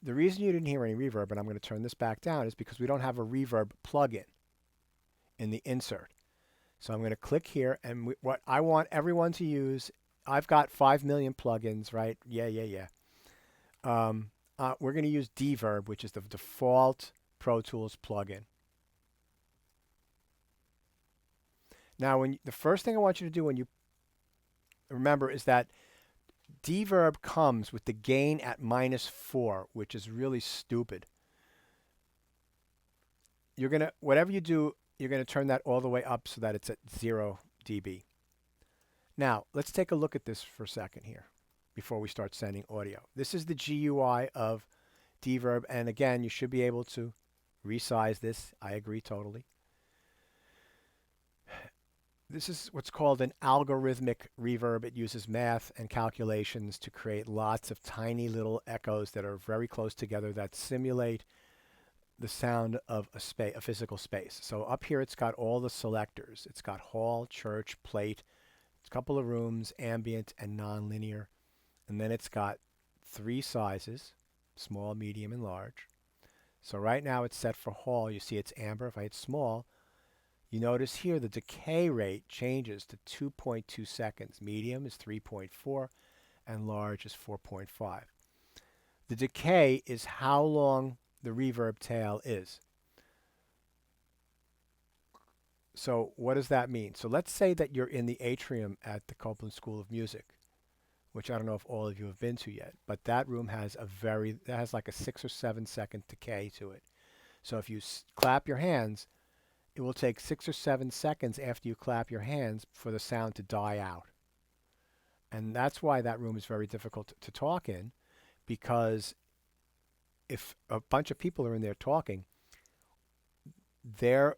Speaker 1: The reason you didn't hear any reverb, and I'm going to turn this back down, is because we don't have a reverb plugin in the insert. So I'm going to click here, and what I want everyone to use, I've got 5 million plugins, right? Yeah. We're going to use Reverb, which is the default Pro Tools plugin. Now, the first thing I want you to do when you remember is that Reverb comes with the gain at -4, which is really stupid. You're going to, whatever you do, you're going to turn that all the way up so that it's at 0 dB. Now, let's take a look at this for a second here before we start sending audio. This is the GUI of Reverb, and again, you should be able to resize this. I agree totally. This is what's called an algorithmic reverb. It uses math and calculations to create lots of tiny little echoes that are very close together that simulate the sound of a physical space. So up here it's got all the selectors. It's got hall, church, plate, a couple of rooms, ambient, and nonlinear. And then it's got 3 sizes, small, medium, and large. So right now it's set for hall. You see it's amber. If I hit small, you notice here the decay rate changes to 2.2 seconds. Medium is 3.4 and large is 4.5. The decay is how long the reverb tail is. So what does that mean? So let's say that you're in the atrium at the Copland School of Music, which I don't know if all of you have been to yet, but that room has that has like a 6 or 7 second decay to it. So if you clap your hands, it will take 6 or 7 seconds after you clap your hands for the sound to die out. And that's why that room is very difficult to talk in, because if a bunch of people are in there talking, their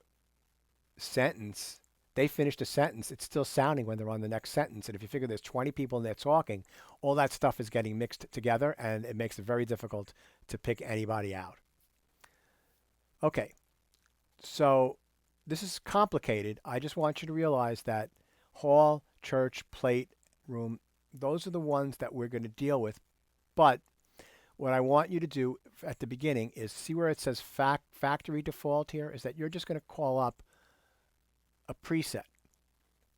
Speaker 1: sentence, they finished a sentence, it's still sounding when they're on the next sentence. And if you figure there's 20 people in there talking, all that stuff is getting mixed together, and it makes it very difficult to pick anybody out. Okay, so this is complicated. I just want you to realize that hall, church, plate, room, those are the ones that we're going to deal with. But what I want you to do at the beginning is see where it says factory default here, is that you're just going to call up a preset.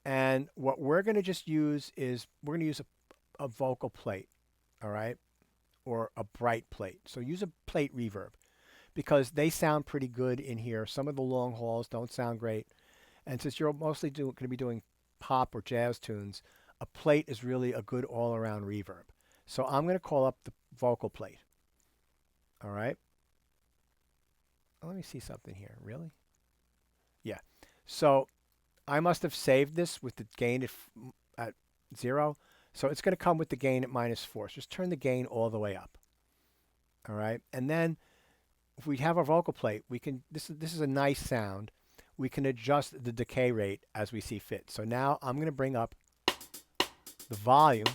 Speaker 1: And what we're going to just use is we're going to use a vocal plate, all right, or a bright plate. So use a plate reverb because they sound pretty good in here. Some of the long hauls don't sound great. And since you're mostly going to be doing pop or jazz tunes, a plate is really a good all-around reverb. So I'm going to call up the vocal plate. All right. Let me see something here. Really? Yeah. So I must have saved this with the gain at 0. So it's going to come with the gain at -4. So just turn the gain all the way up. All right. And then if we have our vocal plate, we can, this is a nice sound. We can adjust the decay rate as we see fit. So now I'm going to bring up the volume.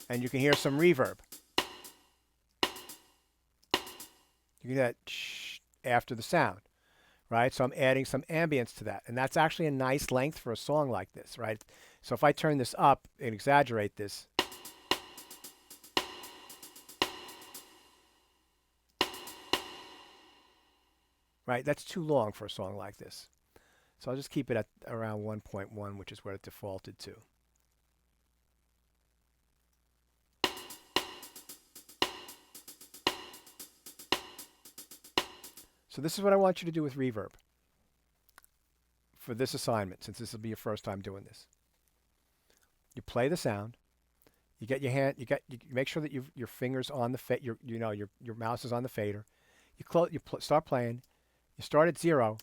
Speaker 1: And you can hear some reverb. You can hear that after the sound, right? So I'm adding some ambience to that. And that's actually a nice length for a song like this, right? So if I turn this up and exaggerate this, right, that's too long for a song like this. So I'll just keep it at around 1.1, which is where it defaulted to. So this is what I want you to do with reverb for this assignment, since this will be your first time doing this. You play the sound. You get your hand. You make sure that your fingers on the your mouse is on the fader. You start playing. You start at 0.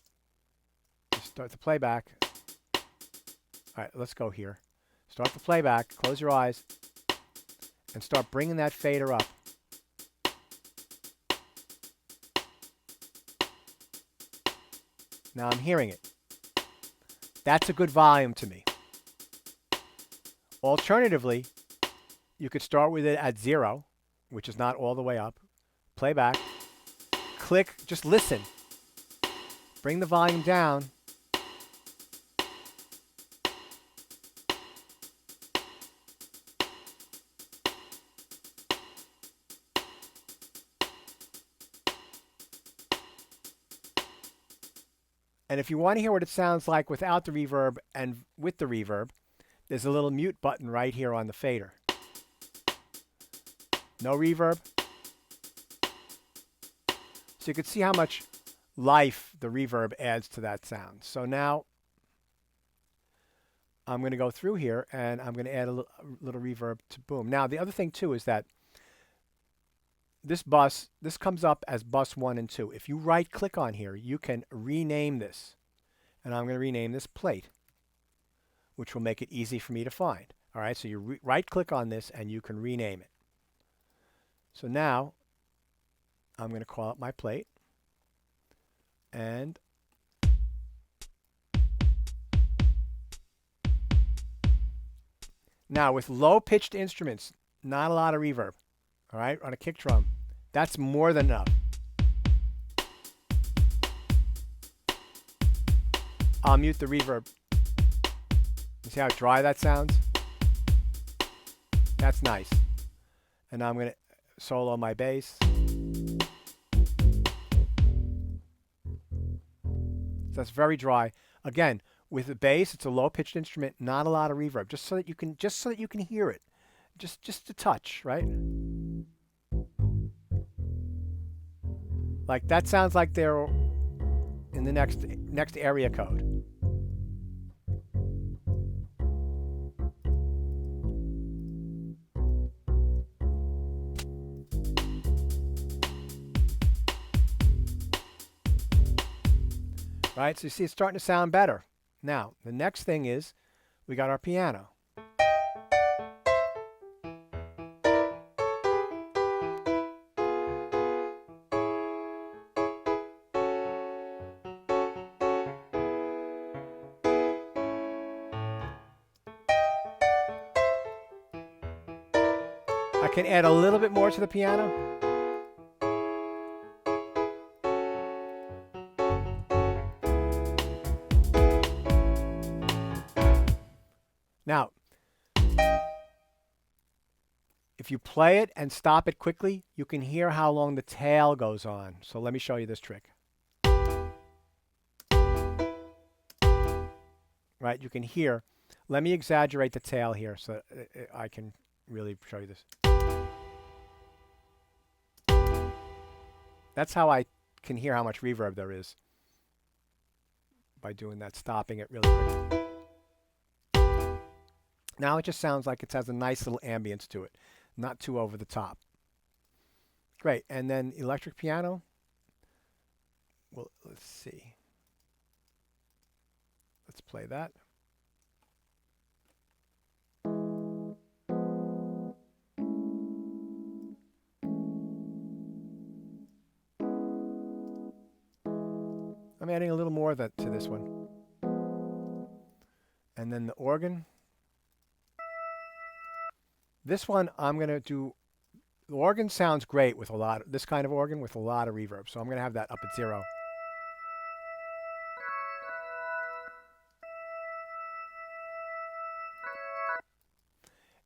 Speaker 1: You start the playback. All right, let's go here. Start the playback. Close your eyes, and start bringing that fader up. Now I'm hearing it. That's a good volume to me. Alternatively, you could start with it at 0, which is not all the way up. Play back. Click. Just listen. Bring the volume down. And if you want to hear what it sounds like without the reverb and with the reverb, there's a little mute button right here on the fader. No reverb. So you can see how much life the reverb adds to that sound. So now I'm going to go through here and I'm going to add a little reverb to boom. Now the other thing too is that this comes up as bus 1 and 2. If you right click on here, you can rename this. And I'm going to rename this plate, which will make it easy for me to find. All right, so you right click on this and you can rename it. So now I'm going to call up my plate. And now with low pitched instruments, not a lot of reverb. All right, on a kick drum, that's more than enough. I'll mute the reverb. You see how dry that sounds? That's nice. And now I'm going to solo my bass. That's very dry. Again, With the bass, it's a low-pitched instrument, not a lot of reverb, just so that you can hear it, just a touch, right? Like that sounds like they're in the next area code. Right, so you see it's starting to sound better. Now, the next thing is we got our piano. I can add a little bit more to the piano. Now, if you play it and stop it quickly, you can hear how long the tail goes on. So let me show you this trick. Right, you can hear. Let me exaggerate the tail here so I can really show you this. That's how I can hear how much reverb there is by doing that, stopping it really quickly. Now it just sounds like it has a nice little ambience to it, not too over the top. Great, and then electric piano. Well, let's see. Let's play that. I'm adding a little more of that to this one. And then the organ. This one I'm going to do, the organ sounds great with this kind of organ with a lot of reverb. So I'm going to have that up at 0.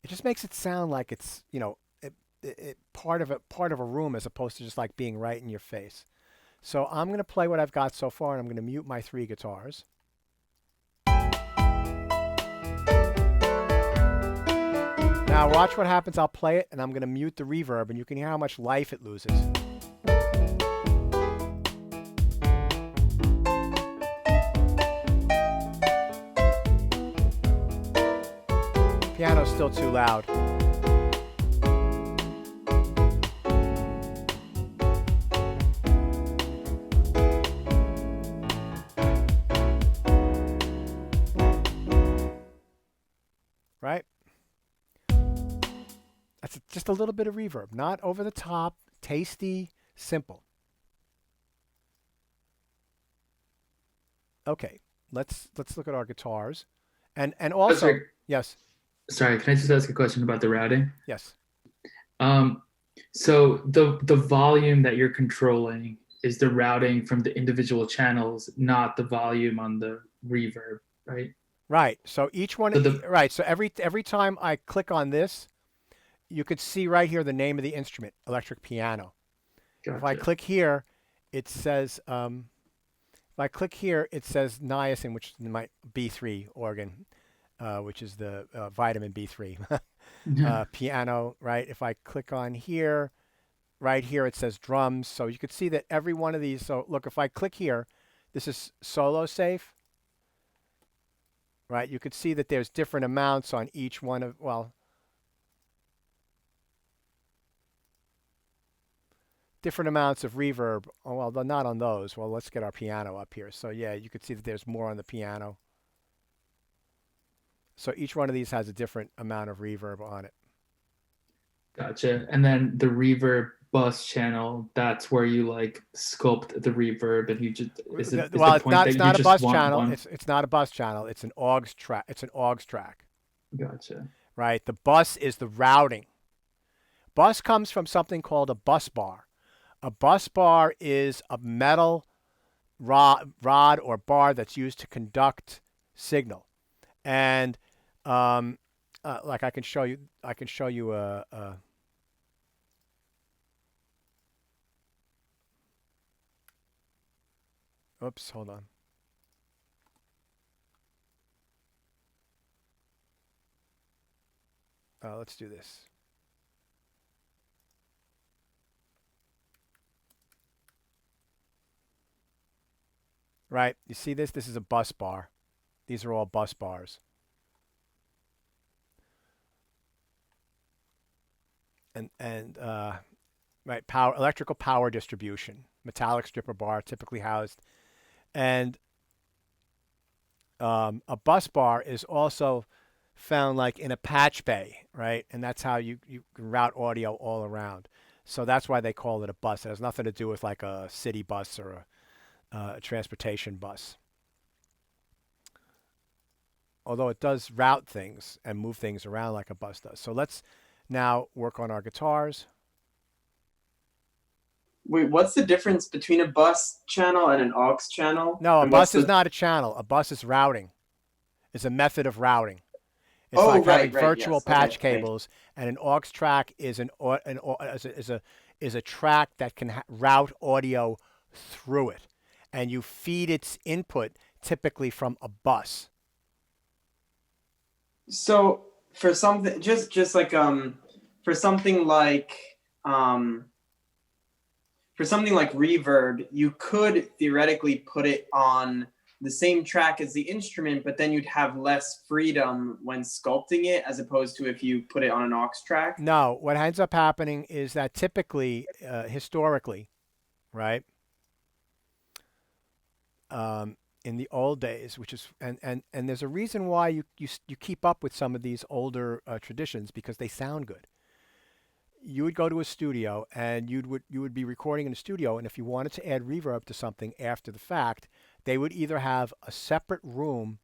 Speaker 1: It just makes it sound like it's, part of a room as opposed to just like being right in your face. So I'm going to play what I've got so far, and I'm going to mute my 3 guitars. Now watch what happens. I'll play it, and I'm going to mute the reverb, and you can hear how much life it loses. Piano's still too loud. Right? That's just a little bit of reverb, not over the top, tasty, simple. Okay, let's look at our guitars, and also yes.
Speaker 2: Sorry, can I just ask a question about the routing?
Speaker 1: Yes.
Speaker 2: So the volume that you're controlling is the routing from the individual channels, not the volume on the reverb, right?
Speaker 1: Right. So each one. Right. So every time I click on this, you could see right here the name of the instrument, electric piano.
Speaker 2: Gotcha.
Speaker 1: If I click here, it says. If I click here, it says niacin, which is my B3 organ, which is the vitamin B3. Piano, right? If I click on here, right here it says drums. So you could see that every one of these. So look, if I click here, this is solo safe. Right? You could see that there's different amounts on each one of, different amounts of reverb. Oh, well, not on those. Well, let's get our piano up here. So yeah, you could see that there's more on the piano. So each one of these has a different amount of reverb on it.
Speaker 2: Gotcha. And then the reverb bus channel, that's where you like sculpt the reverb, and you just
Speaker 1: it's not a bus channel. It's not a bus channel. It's an aux track. It's an aux track.
Speaker 2: Gotcha.
Speaker 1: Right. The bus is the routing. Bus comes from something called a bus bar. A bus bar is a metal rod or bar that's used to conduct signal. And like I can show you oops, hold on. let's do this. Right, you see this? This is a bus bar. These are all bus bars. And right, electrical power distribution, metallic stripper bar typically housed. And a bus bar is also found like in a patch bay, right? And that's how you can route audio all around. So that's why they call it a bus. It has nothing to do with like a city bus or a transportation bus. Although it does route things and move things around like a bus does. So let's now work on our guitars.
Speaker 4: Wait, what's the difference between a bus channel and an aux channel?
Speaker 1: No, a
Speaker 4: And
Speaker 1: bus is not a channel. A bus is routing. It's a method of routing. It's like having virtual patch cables, and an aux track is a track that can route audio through it, and you feed its input typically from a bus.
Speaker 4: So for something, just like for something like Reverb, you could theoretically put it on the same track as the instrument, but then you'd have less freedom when sculpting it, as opposed to if you put it on an aux track.
Speaker 1: No, what ends up happening is that typically, historically, right, in the old days, which is and there's a reason why you keep up with some of these older traditions, because they sound good. You would go to a studio and you would be recording in a studio, and if you wanted to add reverb to something after the fact, they would either have a separate room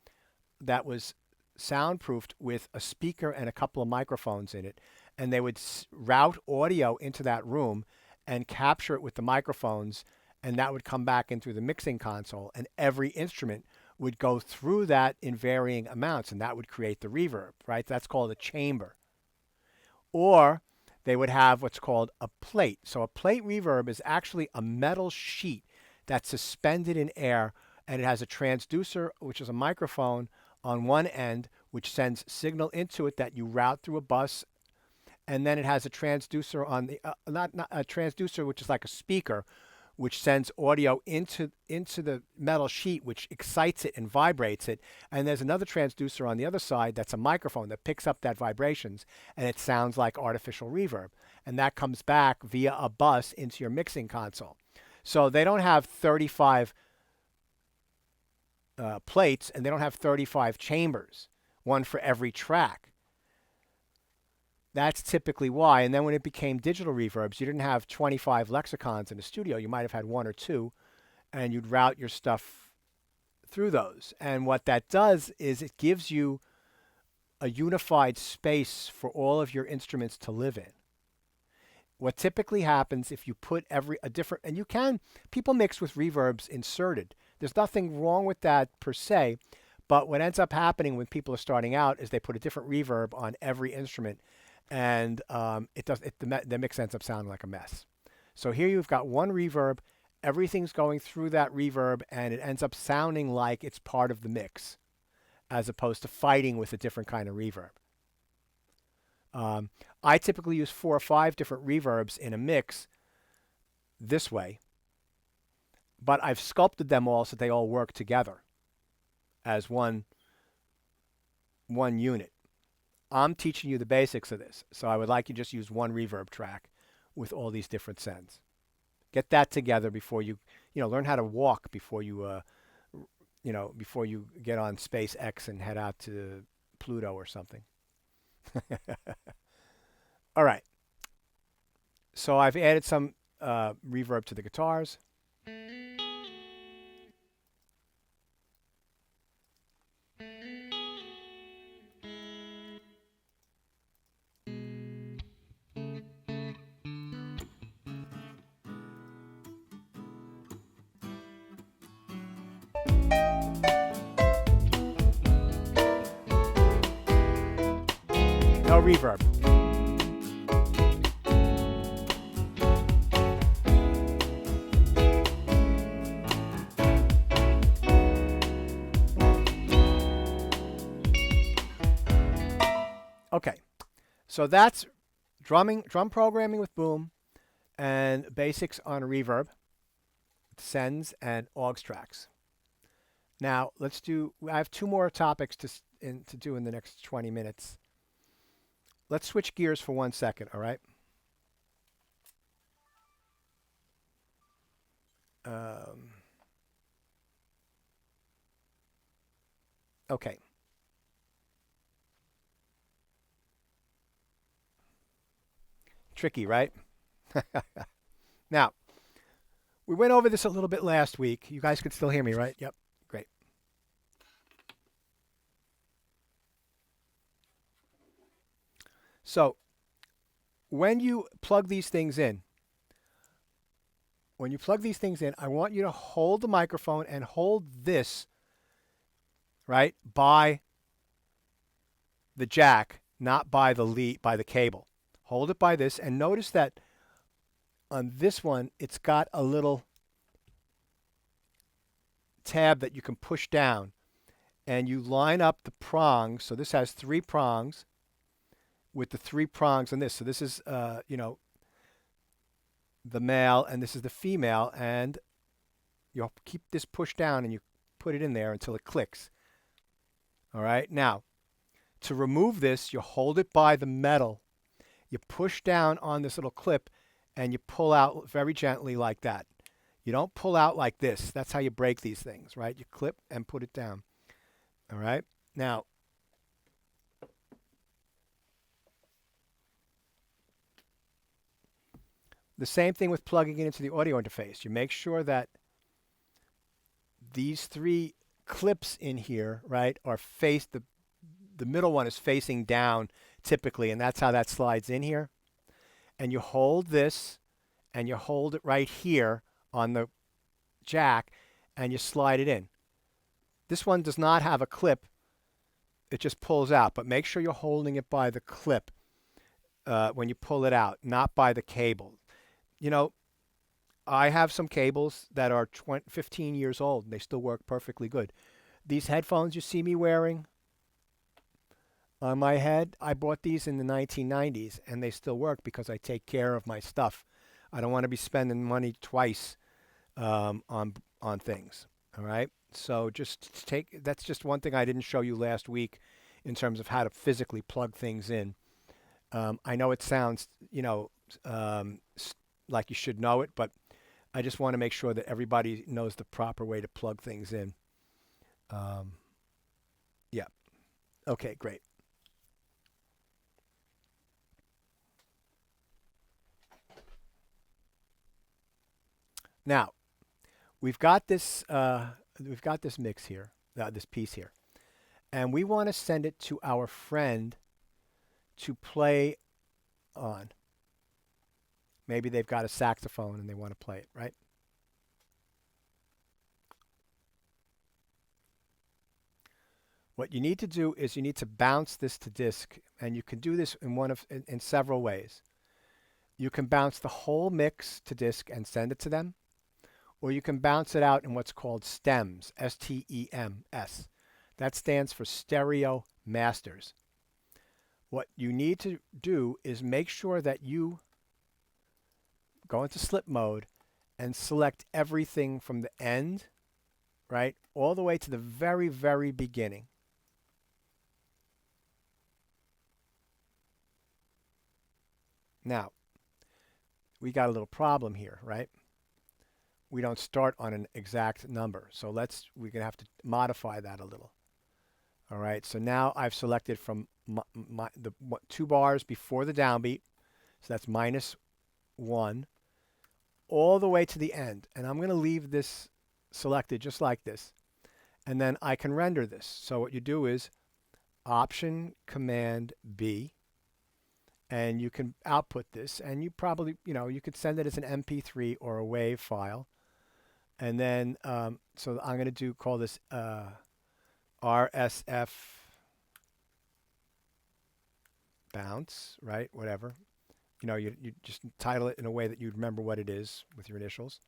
Speaker 1: that was soundproofed with a speaker and a couple of microphones in it, and they would route audio into that room and capture it with the microphones, and that would come back in through the mixing console, and every instrument would go through that in varying amounts, and that would create the reverb, right? That's called a chamber. Or they would have what's called a plate. So a plate reverb is actually a metal sheet that's suspended in air, and it has a transducer, which is a microphone on one end, which sends signal into it that you route through a bus, and then it has a transducer on the not a transducer, which is like a speaker, which sends audio into the metal sheet, which excites it and vibrates it. And there's another transducer on the other side that's a microphone that picks up that vibrations, and it sounds like artificial reverb. And that comes back via a bus into your mixing console. So they don't have 35 plates, and they don't have 35 chambers, one for every track. That's typically why. And then when it became digital reverbs, you didn't have 25 lexicons in a studio. You might have had one or two, and you'd route your stuff through those. And what that does is it gives you a unified space for all of your instruments to live in. What typically happens if you put people mix with reverbs inserted. There's nothing wrong with that per se, but what ends up happening when people are starting out is they put a different reverb on every instrument, and the mix ends up sounding like a mess. So here you've got one reverb, everything's going through that reverb, and it ends up sounding like it's part of the mix, as opposed to fighting with a different kind of reverb. I typically use 4 or 5 different reverbs in a mix this way, but I've sculpted them all so they all work together as one unit. I'm teaching you the basics of this, so I would like you to just use one reverb track with all these different sends. Get that together before you learn how to walk before you before you get on SpaceX and head out to Pluto or something. All right. So I've added some reverb to the guitars. No reverb. Okay, So that's drum programming with Boom and basics on Reverb, sends, and aux tracks. Now I have 2 more topics to do in the next 20 minutes. Let's switch gears for 1 second, all right? Okay. Tricky, right? Now, we went over this a little bit last week. You guys can still hear me, right? Yep. Great. So, when you plug these things in, I want you to hold the microphone and hold this, right, by the jack, not by the lead, by the cable. Hold it by this, and notice that on this one, it's got a little tab that you can push down, and you line up the prongs. So this has 3 prongs with the 3 prongs on this. So this is, the male, and this is the female, and you'll keep this pushed down, and you put it in there until it clicks. All right. Now, to remove this, you hold it by the metal. You push down on this little clip, and you pull out very gently like that. You don't pull out like this. That's how you break these things, right? You clip and put it down. All right. Now, the same thing with plugging it into the audio interface. You make sure that these 3 clips in here, right, are faced, the middle one is facing down typically, and that's how that slides in here. And you hold this, and you hold it right here on the jack, and you slide it in. This one does not have a clip. It just pulls out, but make sure you're holding it by the clip when you pull it out, not by the cable. You know, I have some cables that are 15 years old, and they still work perfectly good. These headphones you see me wearing on my head, I bought these in the 1990s, and they still work because I take care of my stuff. I don't want to be spending money twice on things. All right. So that's just one thing I didn't show you last week in terms of how to physically plug things in. I know it sounds, like you should know it, but I just want to make sure that everybody knows the proper way to plug things in. Yeah. Okay, great. Now, we've got this mix here, this piece here, and we want to send it to our friend to play on. Maybe they've got a saxophone and they want to play it, right? What you need to do is you need to bounce this to disk, and you can do this in several ways. You can bounce the whole mix to disk and send it to them, or you can bounce it out in what's called STEMs, S-T-E-M-S. That stands for Stereo Masters. What you need to do is make sure that you go into slip mode and select everything from the end, right, all the way to the very, very beginning. Now, we got a little problem here, right? We don't start on an exact number, so we're going to have to modify that a little. All right, so now I've selected from the 2 bars before the downbeat, so that's -1, all the way to the end. And I'm going to leave this selected just like this. And then I can render this. So what you do is Option Command B, and you can output this. And you probably, you could send it as an MP3 or a WAV file. And then, so I'm going to call this RSF bounce, right? Whatever. You just title it in a way that you remember what it is with your initials.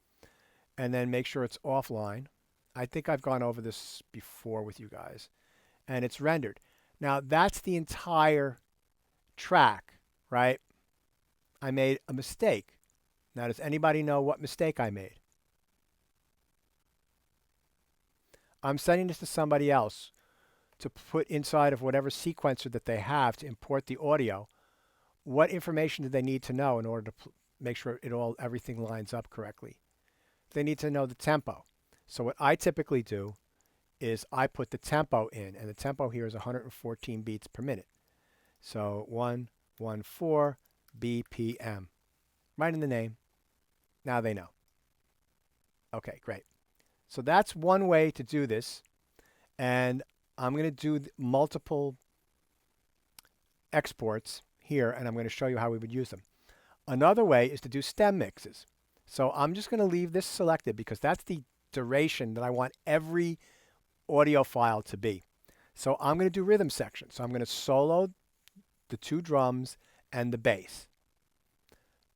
Speaker 1: And then make sure it's offline. I think I've gone over this before with you guys. And it's rendered. Now, that's the entire track, right? I made a mistake. Now, does anybody know what mistake I made? I'm sending this to somebody else to put inside of whatever sequencer that they have to import the audio. What information do they need to know in order to make sure everything lines up correctly? They need to know the tempo. So what I typically do is I put the tempo in, and the tempo here is 114 beats per minute. So 114 BPM. Right in the name. Now they know. Okay, great. So that's one way to do this. And I'm going to do multiple exports here, and I'm going to show you how we would use them. Another way is to do stem mixes. So I'm just going to leave this selected because that's the duration that I want every audio file to be. So I'm going to do rhythm section. So I'm going to solo the 2 drums and the bass.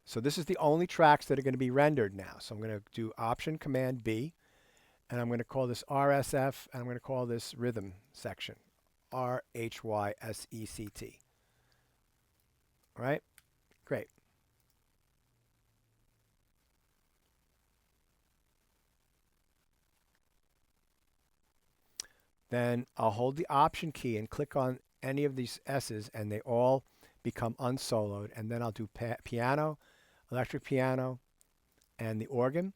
Speaker 1: So this is the only tracks that are going to be rendered now. So I'm going to do Option Command B, and I'm going to call this RSF, and I'm going to call this rhythm section, RHYSECT. All right, great. Then I'll hold the Option key and click on any of these S's, and they all become unsoloed. And then I'll do piano, electric piano, and the organ.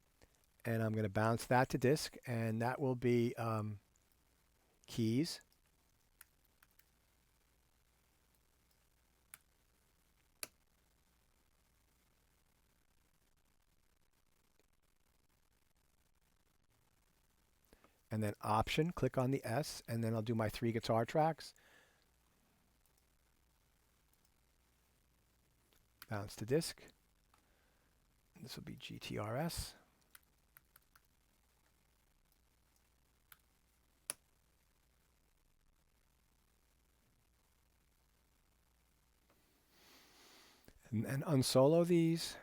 Speaker 1: And I'm going to bounce that to disk, and that will be keys. And then Option, click on the S, and then I'll do my 3 guitar tracks. Bounce to disk. This will be GTRS. And then unsolo these,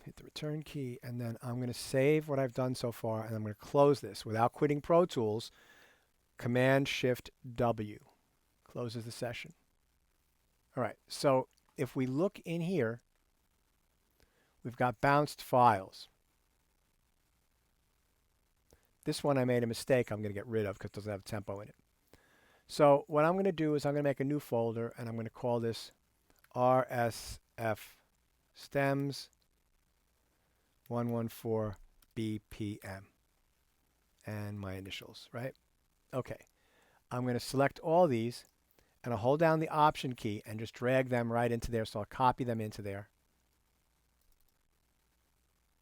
Speaker 1: hit the return key, and then I'm going to save what I've done so far, and I'm going to close this without quitting Pro Tools. Command-Shift-W closes the session. All right, so if we look in here, we've got bounced files. This one I made a mistake I'm going to get rid of because it doesn't have tempo in it. So what I'm going to do is I'm going to make a new folder, and I'm going to call this RSF stems 114 BPM and my initials, right? Okay. I'm going to select all these, and I'll hold down the Option key and just drag them right into there. So I'll copy them into there.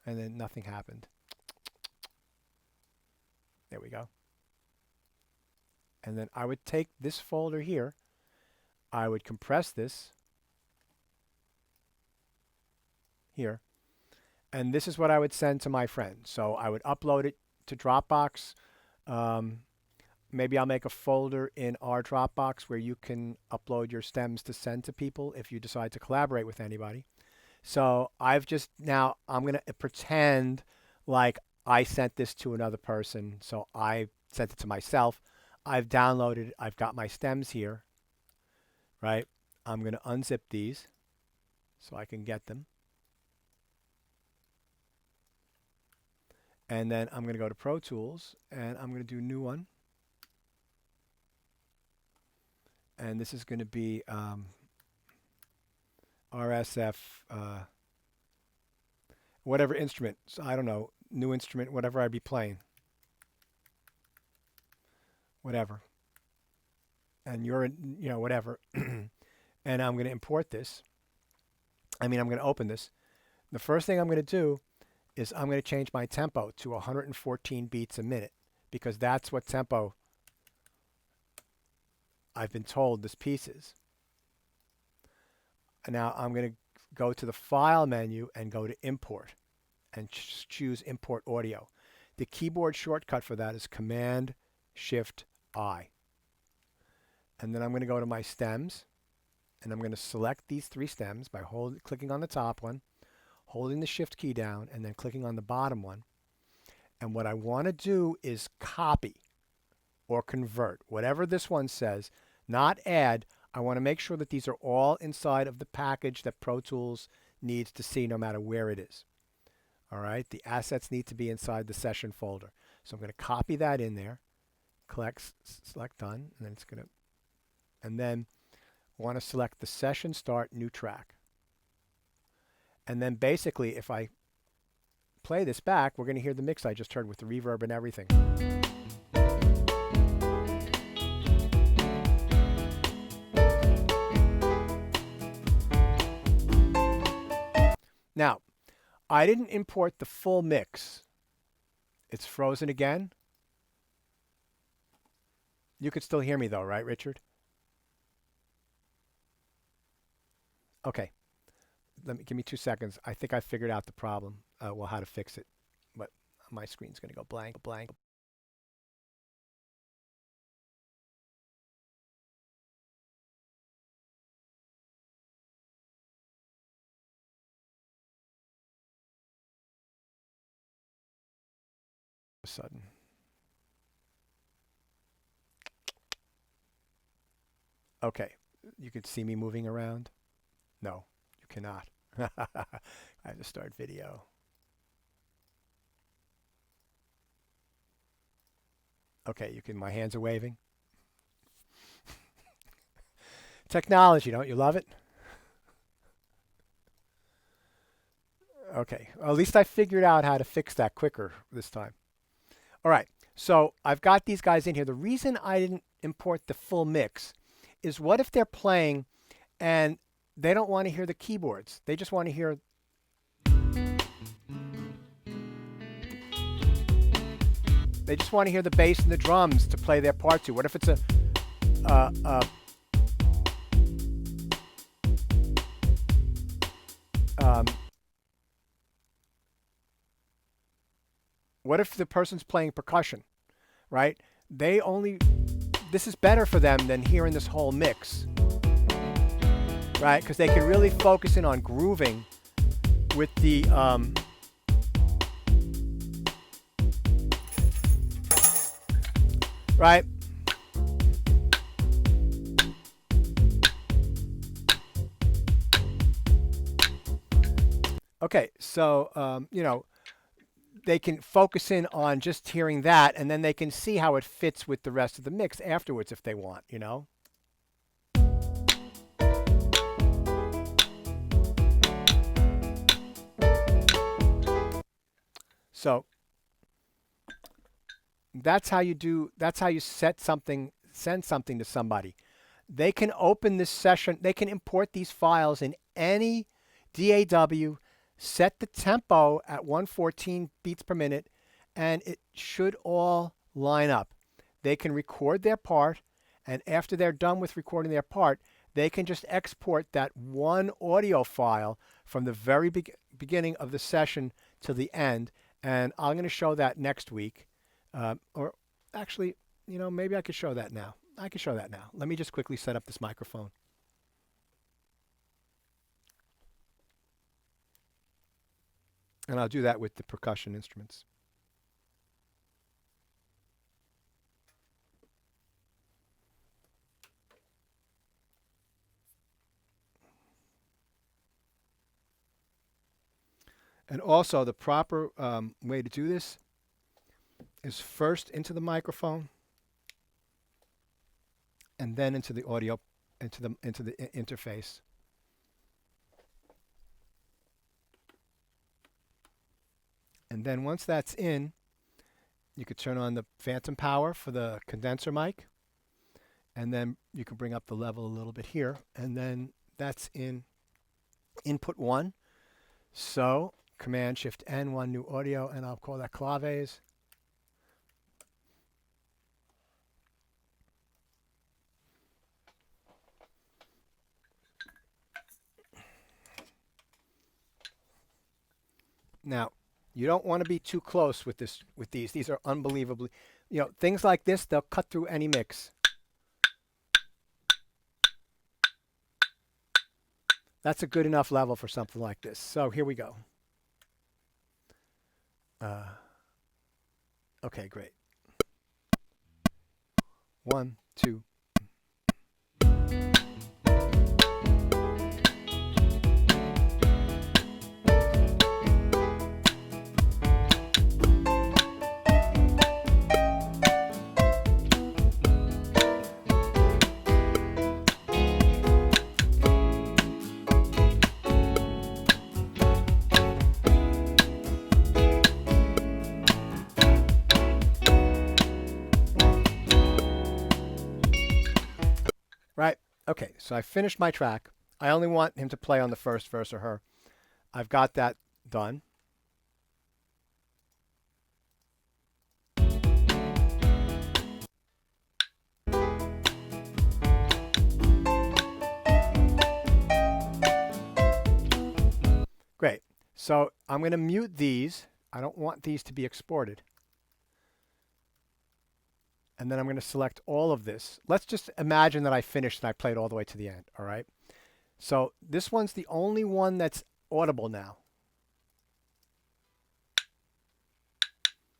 Speaker 1: And then nothing happened. There we go. And then I would take this folder here. I would compress this here. And this is what I would send to my friend. So I would upload it to Dropbox. Maybe I'll make a folder in our Dropbox where you can upload your stems to send to people if you decide to collaborate with anybody. So I'm going to pretend like I sent this to another person. So I sent it to myself. I've downloaded, I've got my stems here, right? I'm going to unzip these so I can get them. And then I'm going to go to Pro Tools, and I'm going to do New One. And this is going to be RSF, whatever instrument. So I don't know, new instrument, whatever I'd be playing. Whatever. And you're, whatever. And I'm going to import this. I'm going to open this. The first thing I'm going to do is I'm going to change my tempo to 114 beats a minute, because that's what tempo I've been told this piece is. And now I'm going to go to the File menu and go to Import and choose Import Audio. The keyboard shortcut for that is Command-Shift-I. And then I'm going to go to my stems, and I'm going to select these 3 stems by clicking on the top one, holding the Shift key down, and then clicking on the bottom one. And what I want to do is copy or convert, whatever this one says, not add. I want to make sure that these are all inside of the package that Pro Tools needs to see no matter where it is. All right, the assets need to be inside the session folder. So I'm going to copy that in there, select done, and then it's going to, and then I want to select the session start new track. And then basically if I play this back, we're going to hear the mix I just heard with the reverb and everything. Now, I didn't import the full mix. It's frozen again. You could still hear me though, right, Richard? Okay. Give me 2 seconds. I think I figured out the problem, well, how to fix it. But my screen's going to go blank. A sudden. Okay. You could see me moving around? No, you cannot. I have to start video. Okay, you can, my hands are waving. Technology, don't you love it? Okay, well, at least I figured out how to fix that quicker this time. All right, so I've got these guys in here. The reason I didn't import the full mix is what if they're playing and they don't want to hear the keyboards. They just want to hear. They just want to hear the bass and the drums to play their part to. What if it's a what if the person's playing percussion, right? This is better for them than hearing this whole mix. Right, because they can really focus in on grooving with the right. Okay, so you know, they can focus in on just hearing that, and then they can see how it fits with the rest of the mix afterwards if they want, you know. So that's how you send something to somebody. They can open this session, they can import these files in any DAW, set the tempo at 114 beats per minute, and it should all line up. They can record their part, and after they're done with recording their part, they can just export that one audio file from the very beginning of the session to the end. And I'm going to show that next week. Or actually, you know, maybe I could show that now. I can show that now. Let me just quickly set up this microphone. And I'll do that with the percussion instruments. And also the proper way to do this is first into the microphone and then into the audio, into the interface. And then once that's in, you could turn on the phantom power for the condenser mic, and then you can bring up the level a little bit here, and then that's in input 1. So Command Shift N, 1 new audio, and I'll call that claves. Now, you don't want to be too close with these. These are unbelievably, you know, things like this, they'll cut through any mix. That's a good enough level for something like this. So here we go. Okay, great. 1, 2. Okay, so I finished my track. I only want him to play on the first verse or her. I've got that done. Great. So I'm going to mute these. I don't want these to be exported. And then I'm going to select all of this. Let's just imagine that I finished and I played all the way to the end. All right. So this one's the only one that's audible now.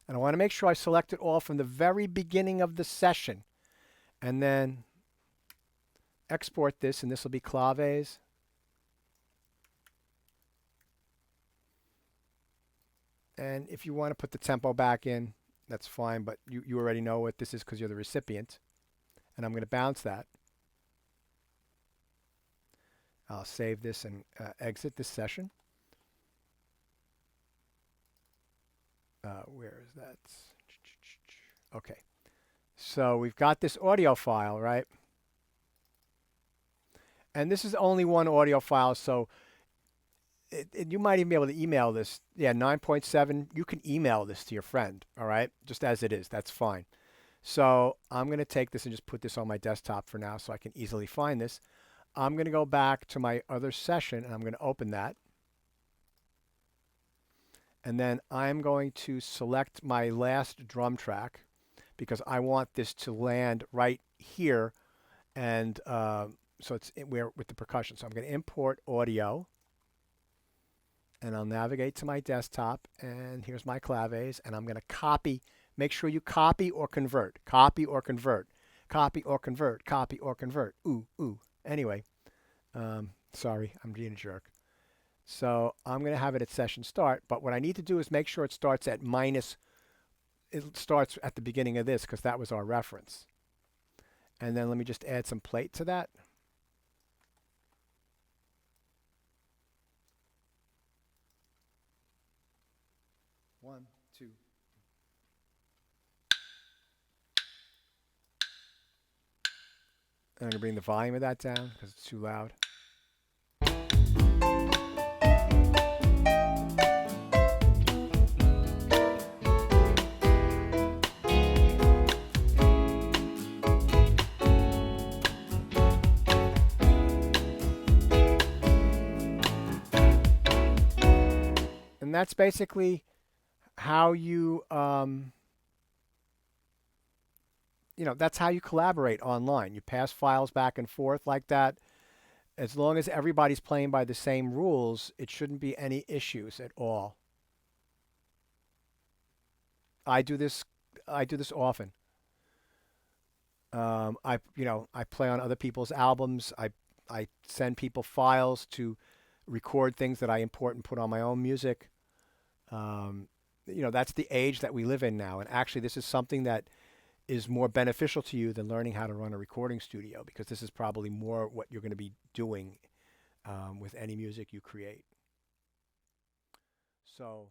Speaker 1: And I want to make sure I select it all from the very beginning of the session. And then export this, and this will be claves. And if you want to put the tempo back in, that's fine, but you already know what this is because you're the recipient. And I'm going to bounce that. I'll save this and exit this session. Where is that? Okay. So we've got this audio file, right? And this is only one audio file, so you might even be able to email this. Yeah, 9.7, you can email this to your friend, all right? Just as it is, that's fine. So I'm going to take this and just put this on my desktop for now so I can easily find this. I'm going to go back to my other session, and I'm going to open that. And then I'm going to select my last drum track because I want this to land right here. And so it's where with the percussion. So I'm going to import audio. And I'll navigate to my desktop. And here's my claves. And I'm going to copy. Make sure you copy or convert. Copy or convert. Copy or convert. Copy or convert. Ooh, ooh. Anyway, sorry, I'm being a jerk. So I'm going to have it at session start, but what I need to do is make sure it starts at it starts at the beginning of this because that was our reference. And then let me just add some plate to that. One, two. I'm going to bring the volume of that down because it's too loud. And that's basically how you, that's how you collaborate online. You pass files back and forth like that. As long as everybody's playing by the same rules, it shouldn't be any issues at all. I do this often. I play on other people's albums. I send people files to record things that I import and put on my own music. That's the age that we live in now. And actually, this is something that is more beneficial to you than learning how to run a recording studio, because this is probably more what you're going to be doing with any music you create. So